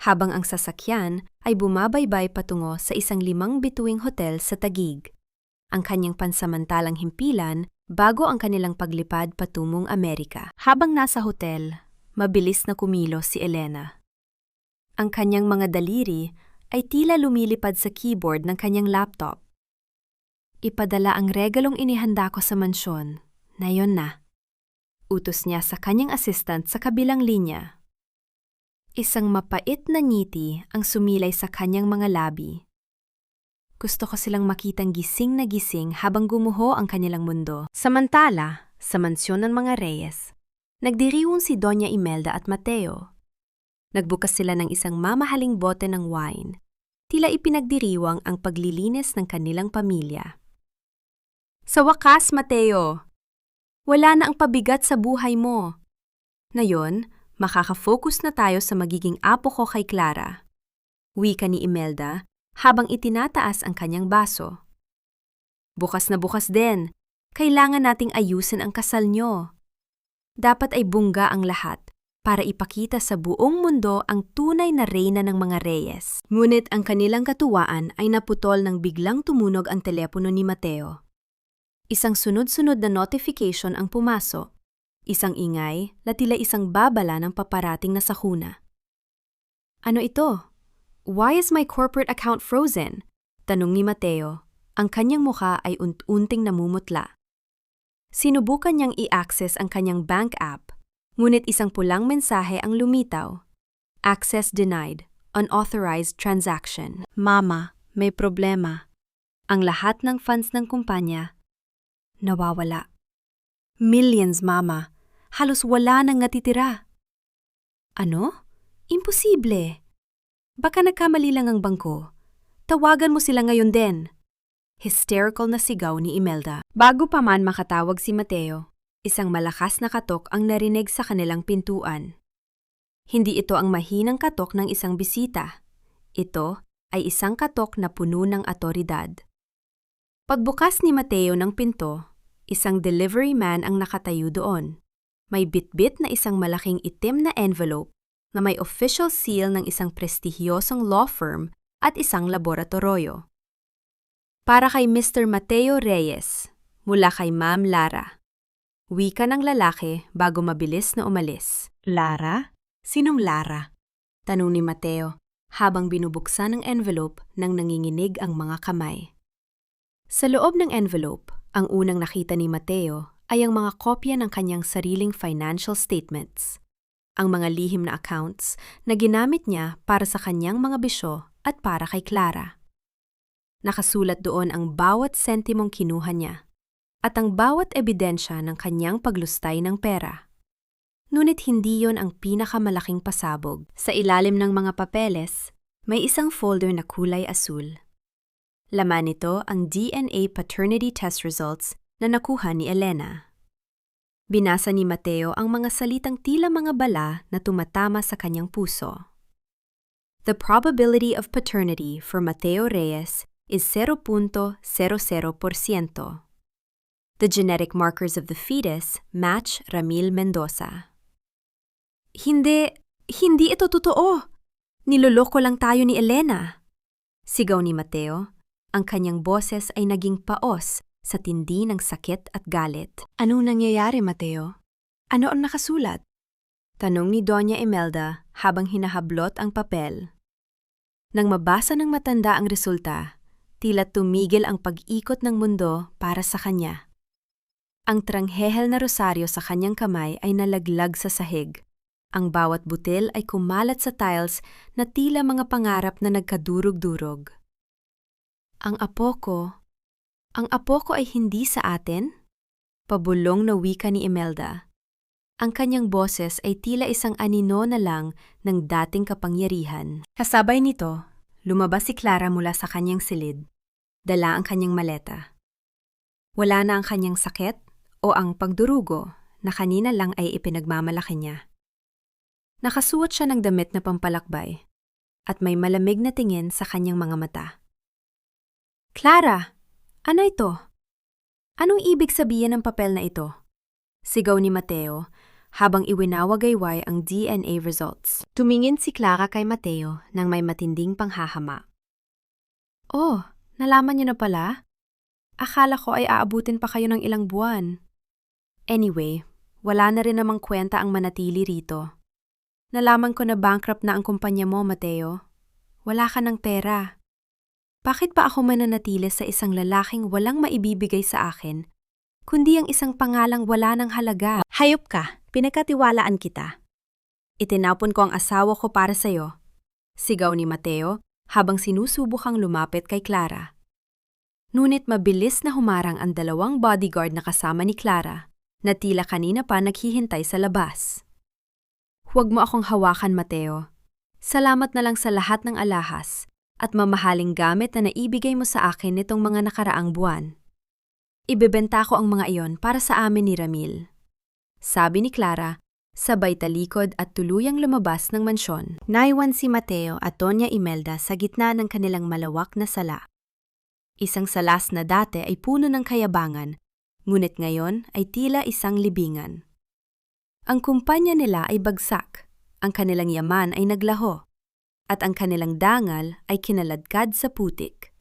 habang ang sasakyan ay bumabaybay patungo sa isang 5 bituing hotel sa Taguig, ang kanyang pansamantalang himpilan bago ang kanilang paglipad patungong Amerika. Habang nasa hotel, mabilis na kumilos si Elena. Ang kanyang mga daliri ay tila lumilipad sa keyboard ng kanyang laptop. Ipadala ang regalong inihanda ko sa mansyon, na yon na. Utos niya sa kanyang assistant sa kabilang linya. Isang mapait na ngiti ang sumilay sa kanyang mga labi. Gusto ko silang makitang gising na gising habang gumuho ang kanilang mundo. Samantala, sa mansyon ng mga Reyes, nagdiriwang si Doña Imelda at Mateo. Nagbukas sila ng isang mamahaling bote ng wine. Tila ipinagdiriwang ang paglilinis ng kanilang pamilya. Sa wakas, Mateo, wala na ang pabigat sa buhay mo. Ngayon, makaka-focus na tayo sa magiging apo ko kay Clara. Wika ni Imelda habang itinataas ang kanyang baso. Bukas na bukas din, kailangan nating ayusin ang kasal nyo. Dapat ay bungga ang lahat para ipakita sa buong mundo ang tunay na reyna ng mga Reyes. Ngunit ang kanilang katuwaan ay naputol nang biglang tumunog ang telepono ni Mateo. Isang sunod-sunod na notification ang pumasok. Isang ingay na tila isang babala ng paparating na sakuna. Ano ito? Why is my corporate account frozen? Tanong ni Mateo. Ang kanyang mukha ay unting namumutla. Sinubukan niyang i-access ang kanyang bank app, ngunit isang pulang mensahe ang lumitaw. Access denied. Unauthorized transaction. Mama, may problema. Ang lahat ng funds ng kumpanya nawawala. Millions, Mama. Halos wala nang natitira. Ano? Imposible. Baka nagkamali lang ang bangko. Tawagan mo sila ngayon din. Hysterical na sigaw ni Imelda. Bago pa man makatawag si Mateo, isang malakas na katok ang narinig sa kanilang pintuan. Hindi ito ang mahinang katok ng isang bisita. Ito ay isang katok na puno ng awtoridad. Pagbukas ni Mateo ng pinto, isang delivery man ang nakatayo doon. May bitbit na isang malaking itim na envelope na may official seal ng isang prestihiyosong law firm at isang laboratorio. Para kay Mr. Mateo Reyes, mula kay Ma'am Lara. Wika ng lalaki bago mabilis na umalis. Lara? Sinong Lara? Tanong ni Mateo habang binubuksan ang envelope nang nanginginig ang mga kamay. Sa loob ng envelope, ang unang nakita ni Mateo ay ang mga kopya ng kanyang sariling financial statements, ang mga lihim na accounts na ginamit niya para sa kanyang mga bisyo at para kay Clara. Nakasulat doon ang bawat sentimong kinuha niya at ang bawat ebidensya ng kanyang paglustay ng pera. Ngunit hindi yon ang pinakamalaking pasabog. Sa ilalim ng mga papeles, may isang folder na kulay asul. Laman nito ang DNA paternity test results na nakuha ni Elena. Binasa ni Mateo ang mga salitang tila mga bala na tumatama sa kanyang puso. The probability of paternity for Mateo Reyes is 0.00%. The genetic markers of the fetus match Ramil Mendoza. Hindi ito totoo. Niloloko lang tayo ni Elena. Sigaw ni Mateo. Ang kanyang boses ay naging paos sa tindi ng sakit at galit. Anong nangyayari, Mateo? Ano ang nakasulat? Tanong ni Doña Imelda habang hinahablot ang papel. Nang mabasa ng matanda ang resulta, tila tumigil ang pag-ikot ng mundo para sa kanya. Ang tranghehel na rosaryo sa kanyang kamay ay nalaglag sa sahig. Ang bawat butil ay kumalat sa tiles na tila mga pangarap na nagkadurog-durog. Ang apo ko ay hindi sa atin? Pabulong na wika ni Imelda. Ang kanyang boses ay tila isang anino na lang ng dating kapangyarihan. Kasabay nito, lumabas si Clara mula sa kanyang silid. Dala ang kanyang maleta. Wala na ang kanyang sakit o ang pagdurugo na kanina lang ay ipinagmamalaki niya. Nakasuot siya ng damit na pampalakbay at may malamig na tingin sa kanyang mga mata. Clara, ano ito? Anong ibig sabihin ng papel na ito? Sigaw ni Mateo habang iwinawagayway ang DNA results. Tumingin si Clara kay Mateo nang may matinding panghahama. Oh, nalaman niyo na pala? Akala ko ay aabutin pa kayo ng ilang buwan. Anyway, wala na rin namang kwenta ang manatili rito. Nalaman ko na bankrupt na ang kumpanya mo, Mateo. Wala ka ng pera. Bakit pa ako mananatili sa isang lalaking walang maibibigay sa akin, kundi ang isang pangalang wala ng halaga? Hayop ka, pinagkatiwalaan kita. Itinapon ko ang asawa ko para sa'yo. Sigaw ni Mateo habang sinusubukang lumapit kay Clara. Ngunit mabilis na humarang ang dalawang bodyguard na kasama ni Clara na tila kanina pa naghihintay sa labas. Huwag mo akong hawakan, Mateo. Salamat na lang sa lahat ng alahas at mamahaling gamit na naibigay mo sa akin nitong mga nakaraang buwan. Ibebenta ko ang mga iyon para sa amin ni Ramil. Sabi ni Clara, sabay talikod at tuluyang lumabas ng mansyon. Naiwan si Mateo at Doña Imelda sa gitna ng kanilang malawak na sala. Isang salas na dati ay puno ng kayabangan, ngunit ngayon ay tila isang libingan. Ang kumpanya nila ay bagsak, ang kanilang yaman ay naglaho, at ang kanilang dangal ay kinaladkad sa putik.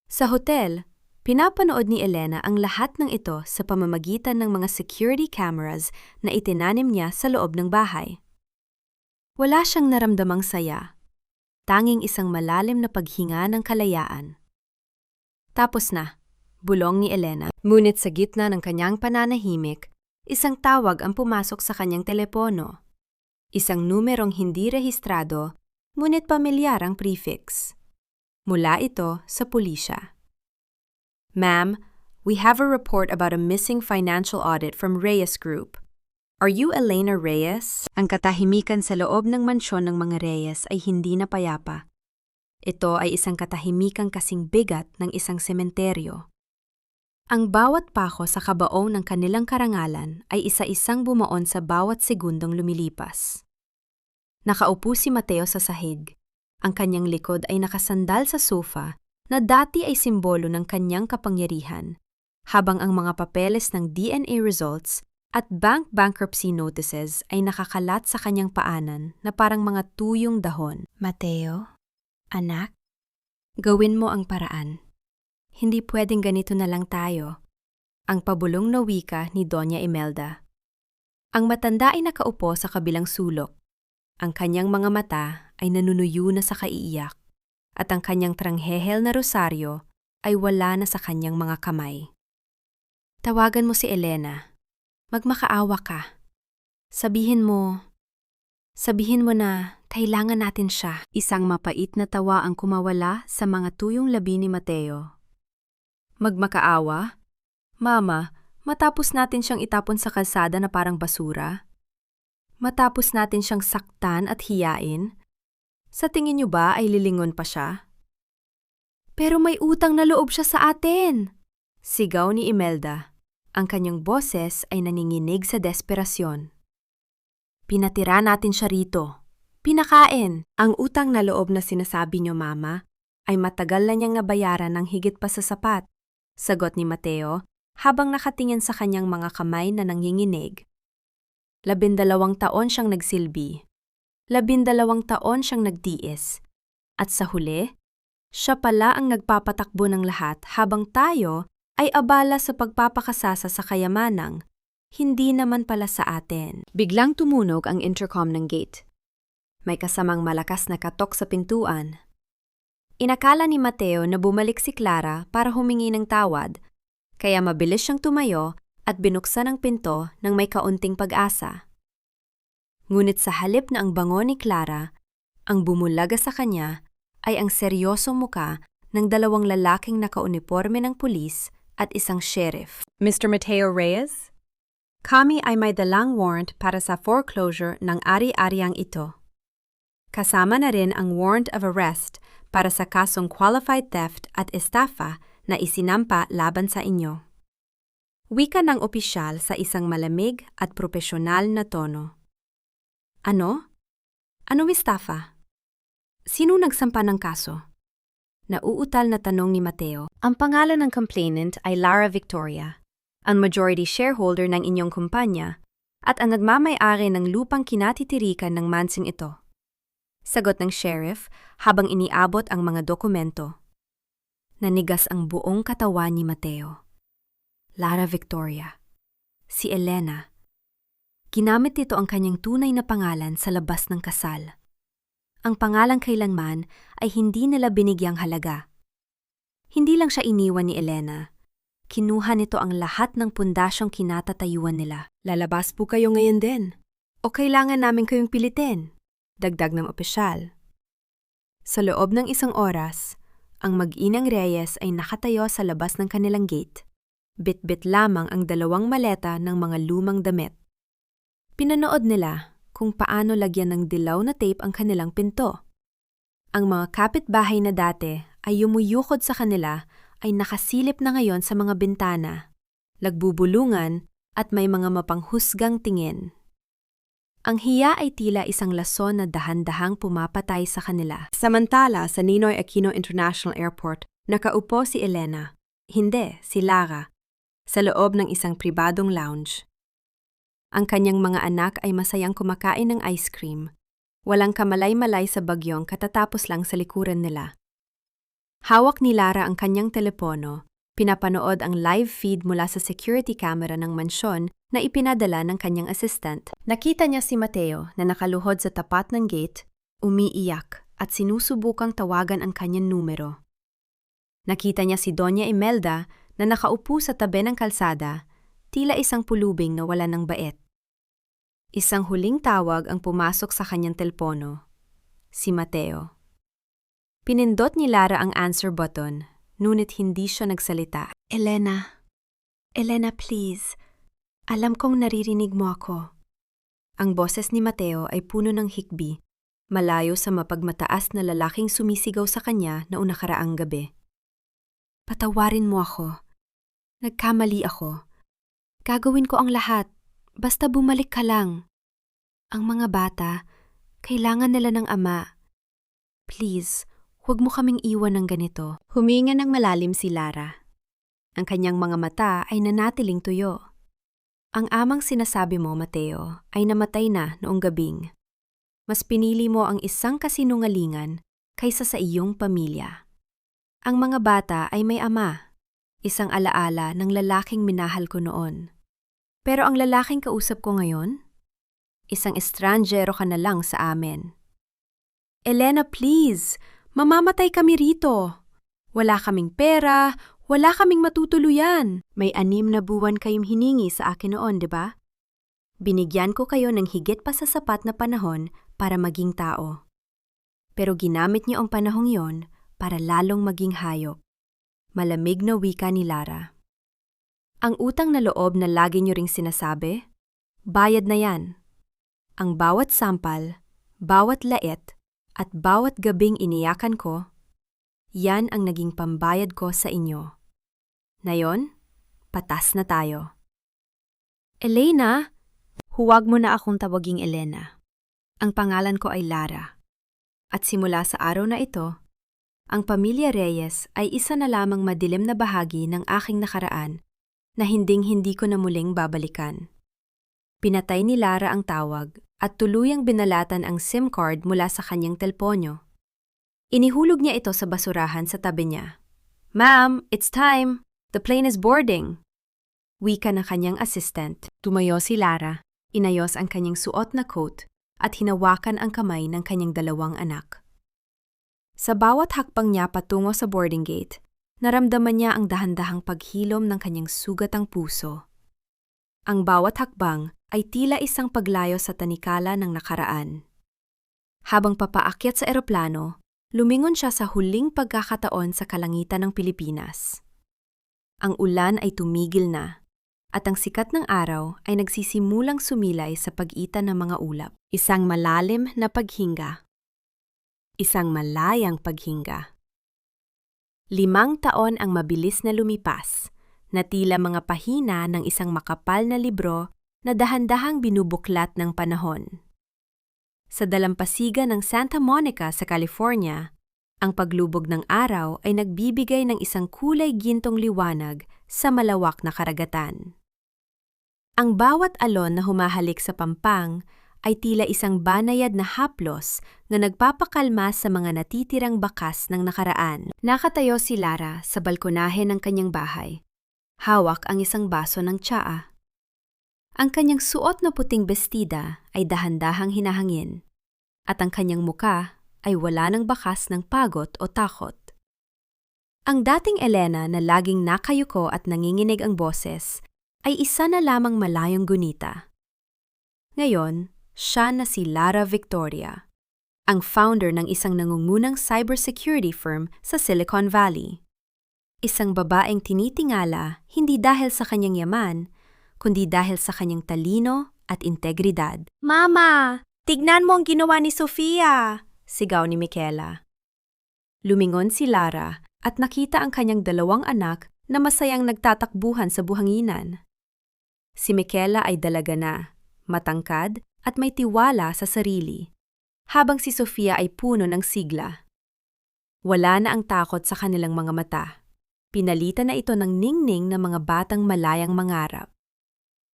Sa hotel, pinapanood ni Elena ang lahat ng ito sa pamamagitan ng mga security cameras na itinanim niya sa loob ng bahay. Wala siyang naramdamang saya, tanging isang malalim na paghinga ng kalayaan. Tapos na, bulong ni Elena. Ngunit sa gitna ng kanyang pananahimik, isang tawag ang pumasok sa kanyang telepono. Isang numerong hindi rehistrado, ngunit pamilyar ang prefix. Mula ito sa pulisya. Ma'am, we have a report about a missing financial audit from Reyes Group. Are you Elena Reyes? Ang katahimikan sa loob ng mansyon ng mga Reyes ay hindi na payapa. Ito ay isang katahimikang kasing bigat ng isang sementeryo. Ang bawat pako sa kabaong ng kanilang karangalan ay isa-isang bumaon sa bawat segundong lumilipas. Nakaupo si Mateo sa sahig. Ang kanyang likod ay nakasandal sa sofa na dati ay simbolo ng kanyang kapangyarihan, habang ang mga papeles ng DNA results at bank bankruptcy notices ay nakakalat sa kanyang paanan na parang mga tuyong dahon. Mateo, anak, gawin mo ang paraan. Hindi pwedeng ganito na lang tayo. Ang pabulong na wika ni Doña Imelda. Ang matanda ay nakaupo sa kabilang sulok. Ang kanyang mga mata ay nanunuyo na sa kaiiyak at ang kanyang tranghehel na rosaryo ay wala na sa kanyang mga kamay. Tawagan mo si Elena. Magmakaawa ka. Sabihin mo na kailangan natin siya. Isang mapait na tawa ang kumawala sa mga tuyong labi ni Mateo. Magmakaawa? Mama, matapos natin siyang itapon sa kalsada na parang basura? Matapos natin siyang saktan at hiyain? Sa tingin niyo ba ay lilingon pa siya? Pero may utang na loob siya sa atin! Sigaw ni Imelda. Ang kanyang boses ay naninginig sa desperasyon. Pinatira natin siya rito. Pinakain! Ang utang na loob na sinasabi niyo, Mama, ay matagal na niyang nabayaran ng higit pa sa sapat. Sagot ni Mateo habang nakatingin sa kanyang mga kamay na nanginginig. 12 taon siyang nagsilbi. 12 taon siyang nagtiis. At sa huli, siya pala ang nagpapatakbo ng lahat habang tayo ay abala sa pagpapakasasa sa kayamanang, hindi naman pala sa atin. Biglang tumunog ang intercom ng gate. May kasamang malakas na katok sa pintuan. Inakala ni Mateo na bumalik si Clara para humingi ng tawad, kaya mabilis siyang tumayo at binuksan ang pinto ng may kaunting pag-asa. Ngunit sa halip na ang bango ni Clara, ang bumulaga sa kanya ay ang seryosong muka ng 2 lalaking nakauniporme ng pulis at isang sheriff. Mr. Mateo Reyes? Kami ay may dalang warrant para sa foreclosure ng ari-ariang ito. Kasama na rin ang warrant of arrest para sa kasong qualified theft at estafa na isinampa laban sa inyo. Wika ng opisyal sa isang malamig at propesyonal na tono. Ano? Anong estafa? Sino nagsampa ng kaso? Nauutal na tanong ni Mateo. Ang pangalan ng complainant ay Lara Victoria, ang majority shareholder ng inyong kumpanya at ang nagmamay-ari ng lupang kinatitirikan ng mansing ito. Sagot ng sheriff habang iniabot ang mga dokumento. Nanigas ang buong katawan ni Mateo. Lara Victoria. Si Elena. Ginamit nito ang kanyang tunay na pangalan sa labas ng kasal. Ang pangalang kailanman ay hindi nila binigyang halaga. Hindi lang siya iniwan ni Elena. Kinuha nito ang lahat ng pundasyong kinatatayuan nila. Lalabas po kayo ngayon din. O kailangan namin kayong pilitin? Dagdag ng opisyal. Sa loob ng 1 oras, ang mag-inang Reyes ay nakatayo sa labas ng kanilang gate. Bit-bit lamang ang 2 maleta ng mga lumang damit. Pinanood nila kung paano lagyan ng dilaw na tape ang kanilang pinto. Ang mga kapitbahay na dati ay yumuyukod sa kanila ay nakasilip na ngayon sa mga bintana, lagbubulungan at may mga mapanghusgang tingin. Ang hiya ay tila isang lason na dahan-dahang pumapatay sa kanila. Samantala sa Ninoy Aquino International Airport, nakaupo si Elena, hindi si Lara, sa loob ng isang pribadong lounge. Ang kanyang mga anak ay masayang kumakain ng ice cream. Walang kamalay-malay sa bagyong katatapos lang sa likuran nila. Hawak ni Lara ang kanyang telepono, pinapanood ang live feed mula sa security camera ng mansyon na ipinadala ng kanyang assistant. Nakita niya si Mateo na nakaluhod sa tapat ng gate, umiiyak at sinusubukang tawagan ang kanyang numero. Nakita niya si Doña Imelda na nakaupo sa tabi ng kalsada, tila isang pulubing na wala ng bait. Isang huling tawag ang pumasok sa kanyang telepono. Si Mateo. Pinindot ni Lara ang answer button, ngunit hindi siya nagsalita. Elena. Elena, please. Alam kong naririnig mo ako. Ang boses ni Mateo ay puno ng hikbi, malayo sa mapagmataas na lalaking sumisigaw sa kanya na nakaraang gabi. Patawarin mo ako. Nagkamali ako. Gagawin ko ang lahat, basta bumalik ka lang. Ang mga bata, kailangan nila ng ama. Please, huwag mo kaming iwan ng ganito. Huminga ng malalim si Lara. Ang kanyang mga mata ay nanatiling tuyo. Ang amang sinasabi mo, Mateo, ay namatay na noong gabing. Mas pinili mo ang isang kasinungalingan kaysa sa iyong pamilya. Ang mga bata ay may ama, isang alaala ng lalaking minahal ko noon. Pero ang lalaking kausap ko ngayon? Isang estranjero ka na lang sa amin. Elena, please! Mamamatay kami rito. Wala kaming pera, wala kaming matutuluyan. May 6 na buwan kayong hiningi sa akin noon, di ba? Binigyan ko kayo ng higit pa sa sapat na panahon para maging tao. Pero ginamit niyo ang panahong yon para lalong maging hayop. Malamig na wika ni Lara. Ang utang na loob na lagi niyo ring sinasabi, bayad na yan. Ang bawat sampal, bawat lait, at bawat gabing iniyakan ko, yan ang naging pambayad ko sa inyo. Ngayon, patas na tayo. Elena, huwag mo na akong tawaging Elena. Ang pangalan ko ay Lara. At simula sa araw na ito, ang pamilya Reyes ay isa na lamang madilim na bahagi ng aking nakaraan na hinding-hindi ko na muling babalikan. Pinatay ni Lara ang tawag at tuluyang binalatan ang SIM card mula sa kanyang telponyo. Inihulog niya ito sa basurahan sa tabi niya. Ma'am, it's time! The plane is boarding! Wika ng kanyang assistant. Tumayo si Lara, inayos ang kanyang suot na coat at hinawakan ang kamay ng kanyang 2 anak. Sa bawat hakbang niya patungo sa boarding gate, naramdaman niya ang dahan-dahang paghilom ng kanyang sugatang puso. Ang bawat hakbang ay tila isang paglayo sa tanikala ng nakaraan. Habang papaakyat sa eroplano, lumingon siya sa huling pagkakataon sa kalangitan ng Pilipinas. Ang ulan ay tumigil na, at ang sikat ng araw ay nagsisimulang sumilay sa pagitan ng mga ulap. Isang malalim na paghinga. Isang malayang paghinga. 5 taon ang mabilis na lumipas, na tila mga pahina ng isang makapal na libro na dahan-dahang binubuklat ng panahon. Sa dalampasigan ng Santa Monica sa California, ang paglubog ng araw ay nagbibigay ng isang kulay gintong liwanag sa malawak na karagatan. Ang bawat alon na humahalik sa pampang ay tila isang banayad na haplos na nagpapakalma sa mga natitirang bakas ng nakaraan. Nakatayo si Lara sa balkonahe ng kanyang bahay. Hawak ang isang baso ng tsaa. Ang kanyang suot na puting bestida ay dahan-dahang hinahangin, at ang kanyang muka ay wala ng bakas ng pagod o takot. Ang dating Elena na laging nakayuko at nanginginig ang boses ay isa na lamang malayong gunita. Ngayon, siya na si Lara Victoria, ang founder ng isang nangungunang cybersecurity firm sa Silicon Valley. Isang babaeng tinitingala hindi dahil sa kanyang yaman, kundi dahil sa kanyang talino at integridad. "Mama, tignan mo ang ginawa ni Sofia!" sigaw ni Michaela. Lumingon si Lara at nakita ang kanyang 2 anak na masayang nagtatakbuhan sa buhanginan. Si Michaela ay dalaga na, matangkad at may tiwala sa sarili, habang si Sofia ay puno ng sigla. Wala na ang takot sa kanilang mga mata. Pinalitan na ito ng ningning na mga batang malayang mangarap.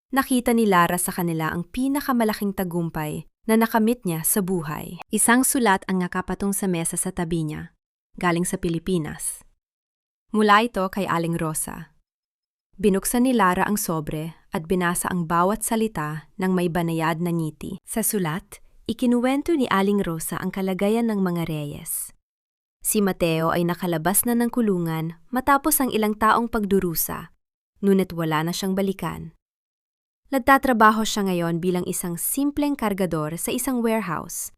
Nakita ni Lara sa kanila ang pinakamalaking tagumpay na nakamit niya sa buhay. Isang sulat ang nakapatong sa mesa sa tabi niya, galing sa Pilipinas. Mula ito kay Aling Rosa. Binuksan ni Lara ang sobre at binasa ang bawat salita ng may banayad na ngiti. Sa sulat, ikinuwento ni Aling Rosa ang kalagayan ng mga Reyes. Si Mateo ay nakalabas na ng kulungan matapos ang ilang taong pagdurusa, ngunit wala na siyang balikan. Nagtatrabaho siya ngayon bilang isang simpleng kargador sa isang warehouse,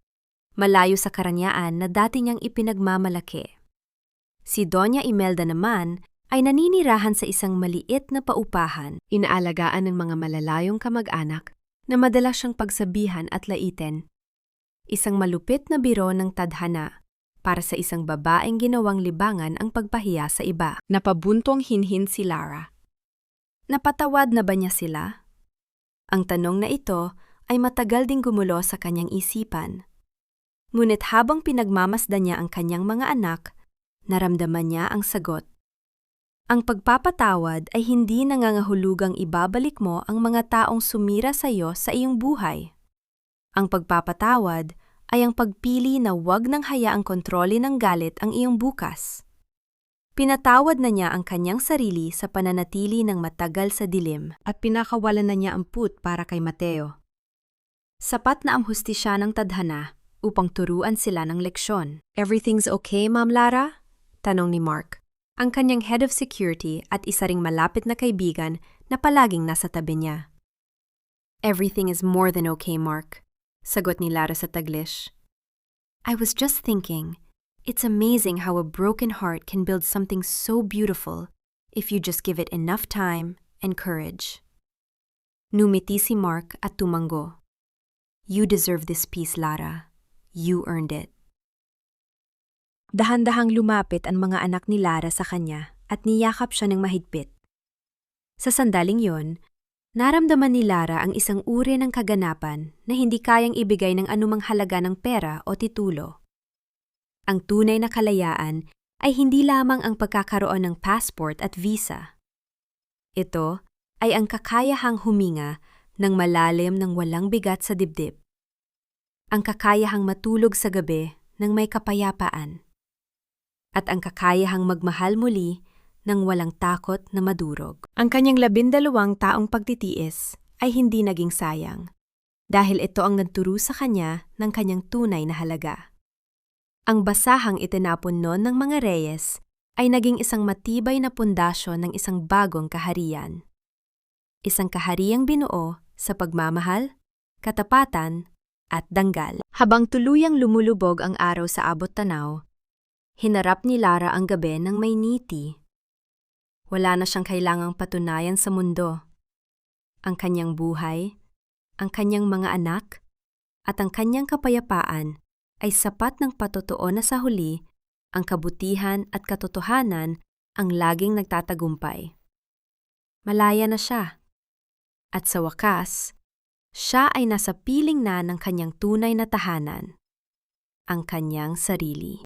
malayo sa karanyaan na dati niyang ipinagmamalaki. Si Doña Imelda naman ay naninirahan sa isang maliit na paupahan, inaalagaan ng mga malalayong kamag-anak na madalas siyang pagsabihan at laitin. Isang malupit na biro ng tadhana para sa isang babaeng ginawang libangan ang pagpahiya sa iba. Napabuntong hinhin si Lara. Napatawad na ba niya sila? Ang tanong na ito ay matagal ding gumulo sa kanyang isipan. Ngunit habang pinagmamasdan niya ang kanyang mga anak, naramdaman niya ang sagot. Ang pagpapatawad ay hindi nangangahulugang ibabalik mo ang mga taong sumira sa iyo sa iyong buhay. Ang pagpapatawad ay ang pagpili na huwag nang hayaang kontrolin ng galit ang iyong bukas. Pinatawad na niya ang kanyang sarili sa pananatili ng matagal sa dilim at pinakawalan na niya ang put para kay Mateo. Sapat na ang hustisya ng tadhana upang turuan sila ng leksyon. "Everything's okay, Ma'am Lara?" tanong ni Mark, ang kanyang head of security at isa ring malapit na kaibigan na palaging nasa tabi niya. "Everything is more than okay, Mark," sagot ni Lara sa Taglish. "I was just thinking, it's amazing how a broken heart can build something so beautiful if you just give it enough time and courage." Numiti si Mark at tumango. "You deserve this peace, Lara. You earned it." Dahan-dahang lumapit ang mga anak ni Lara sa kanya at niyakap siya ng mahigpit. Sa sandaling yon, naramdaman ni Lara ang isang uri ng kaganapan na hindi kayang ibigay ng anumang halaga ng pera o titulo. Ang tunay na kalayaan ay hindi lamang ang pagkakaroon ng passport at visa. Ito ay ang kakayahang huminga ng malalim ng walang bigat sa dibdib. Ang kakayahang matulog sa gabi ng may kapayapaan. At ang kakayahang magmahal muli ng walang takot na madurog. Ang kanyang 12 taong pagtitiis ay hindi naging sayang dahil ito ang nagturo sa kanya ng kanyang tunay na halaga. Ang basahang itinapon noon ng mga Reyes ay naging isang matibay na pundasyon ng isang bagong kaharian. Isang kahariang binuo sa pagmamahal, katapatan, at danggal. Habang tuluyang lumulubog ang araw sa abot-tanaw, hinarap ni Lara ang gabi ng may ngiti. Wala na siyang kailangang patunayan sa mundo. Ang kanyang buhay, ang kanyang mga anak, at ang kanyang kapayapaan ay sapat ng patotoo na sa huli ang kabutihan at katotohanan ang laging nagtatagumpay. Malaya na siya. At sa wakas, siya ay nasa piling na ng kanyang tunay na tahanan, ang kanyang sarili.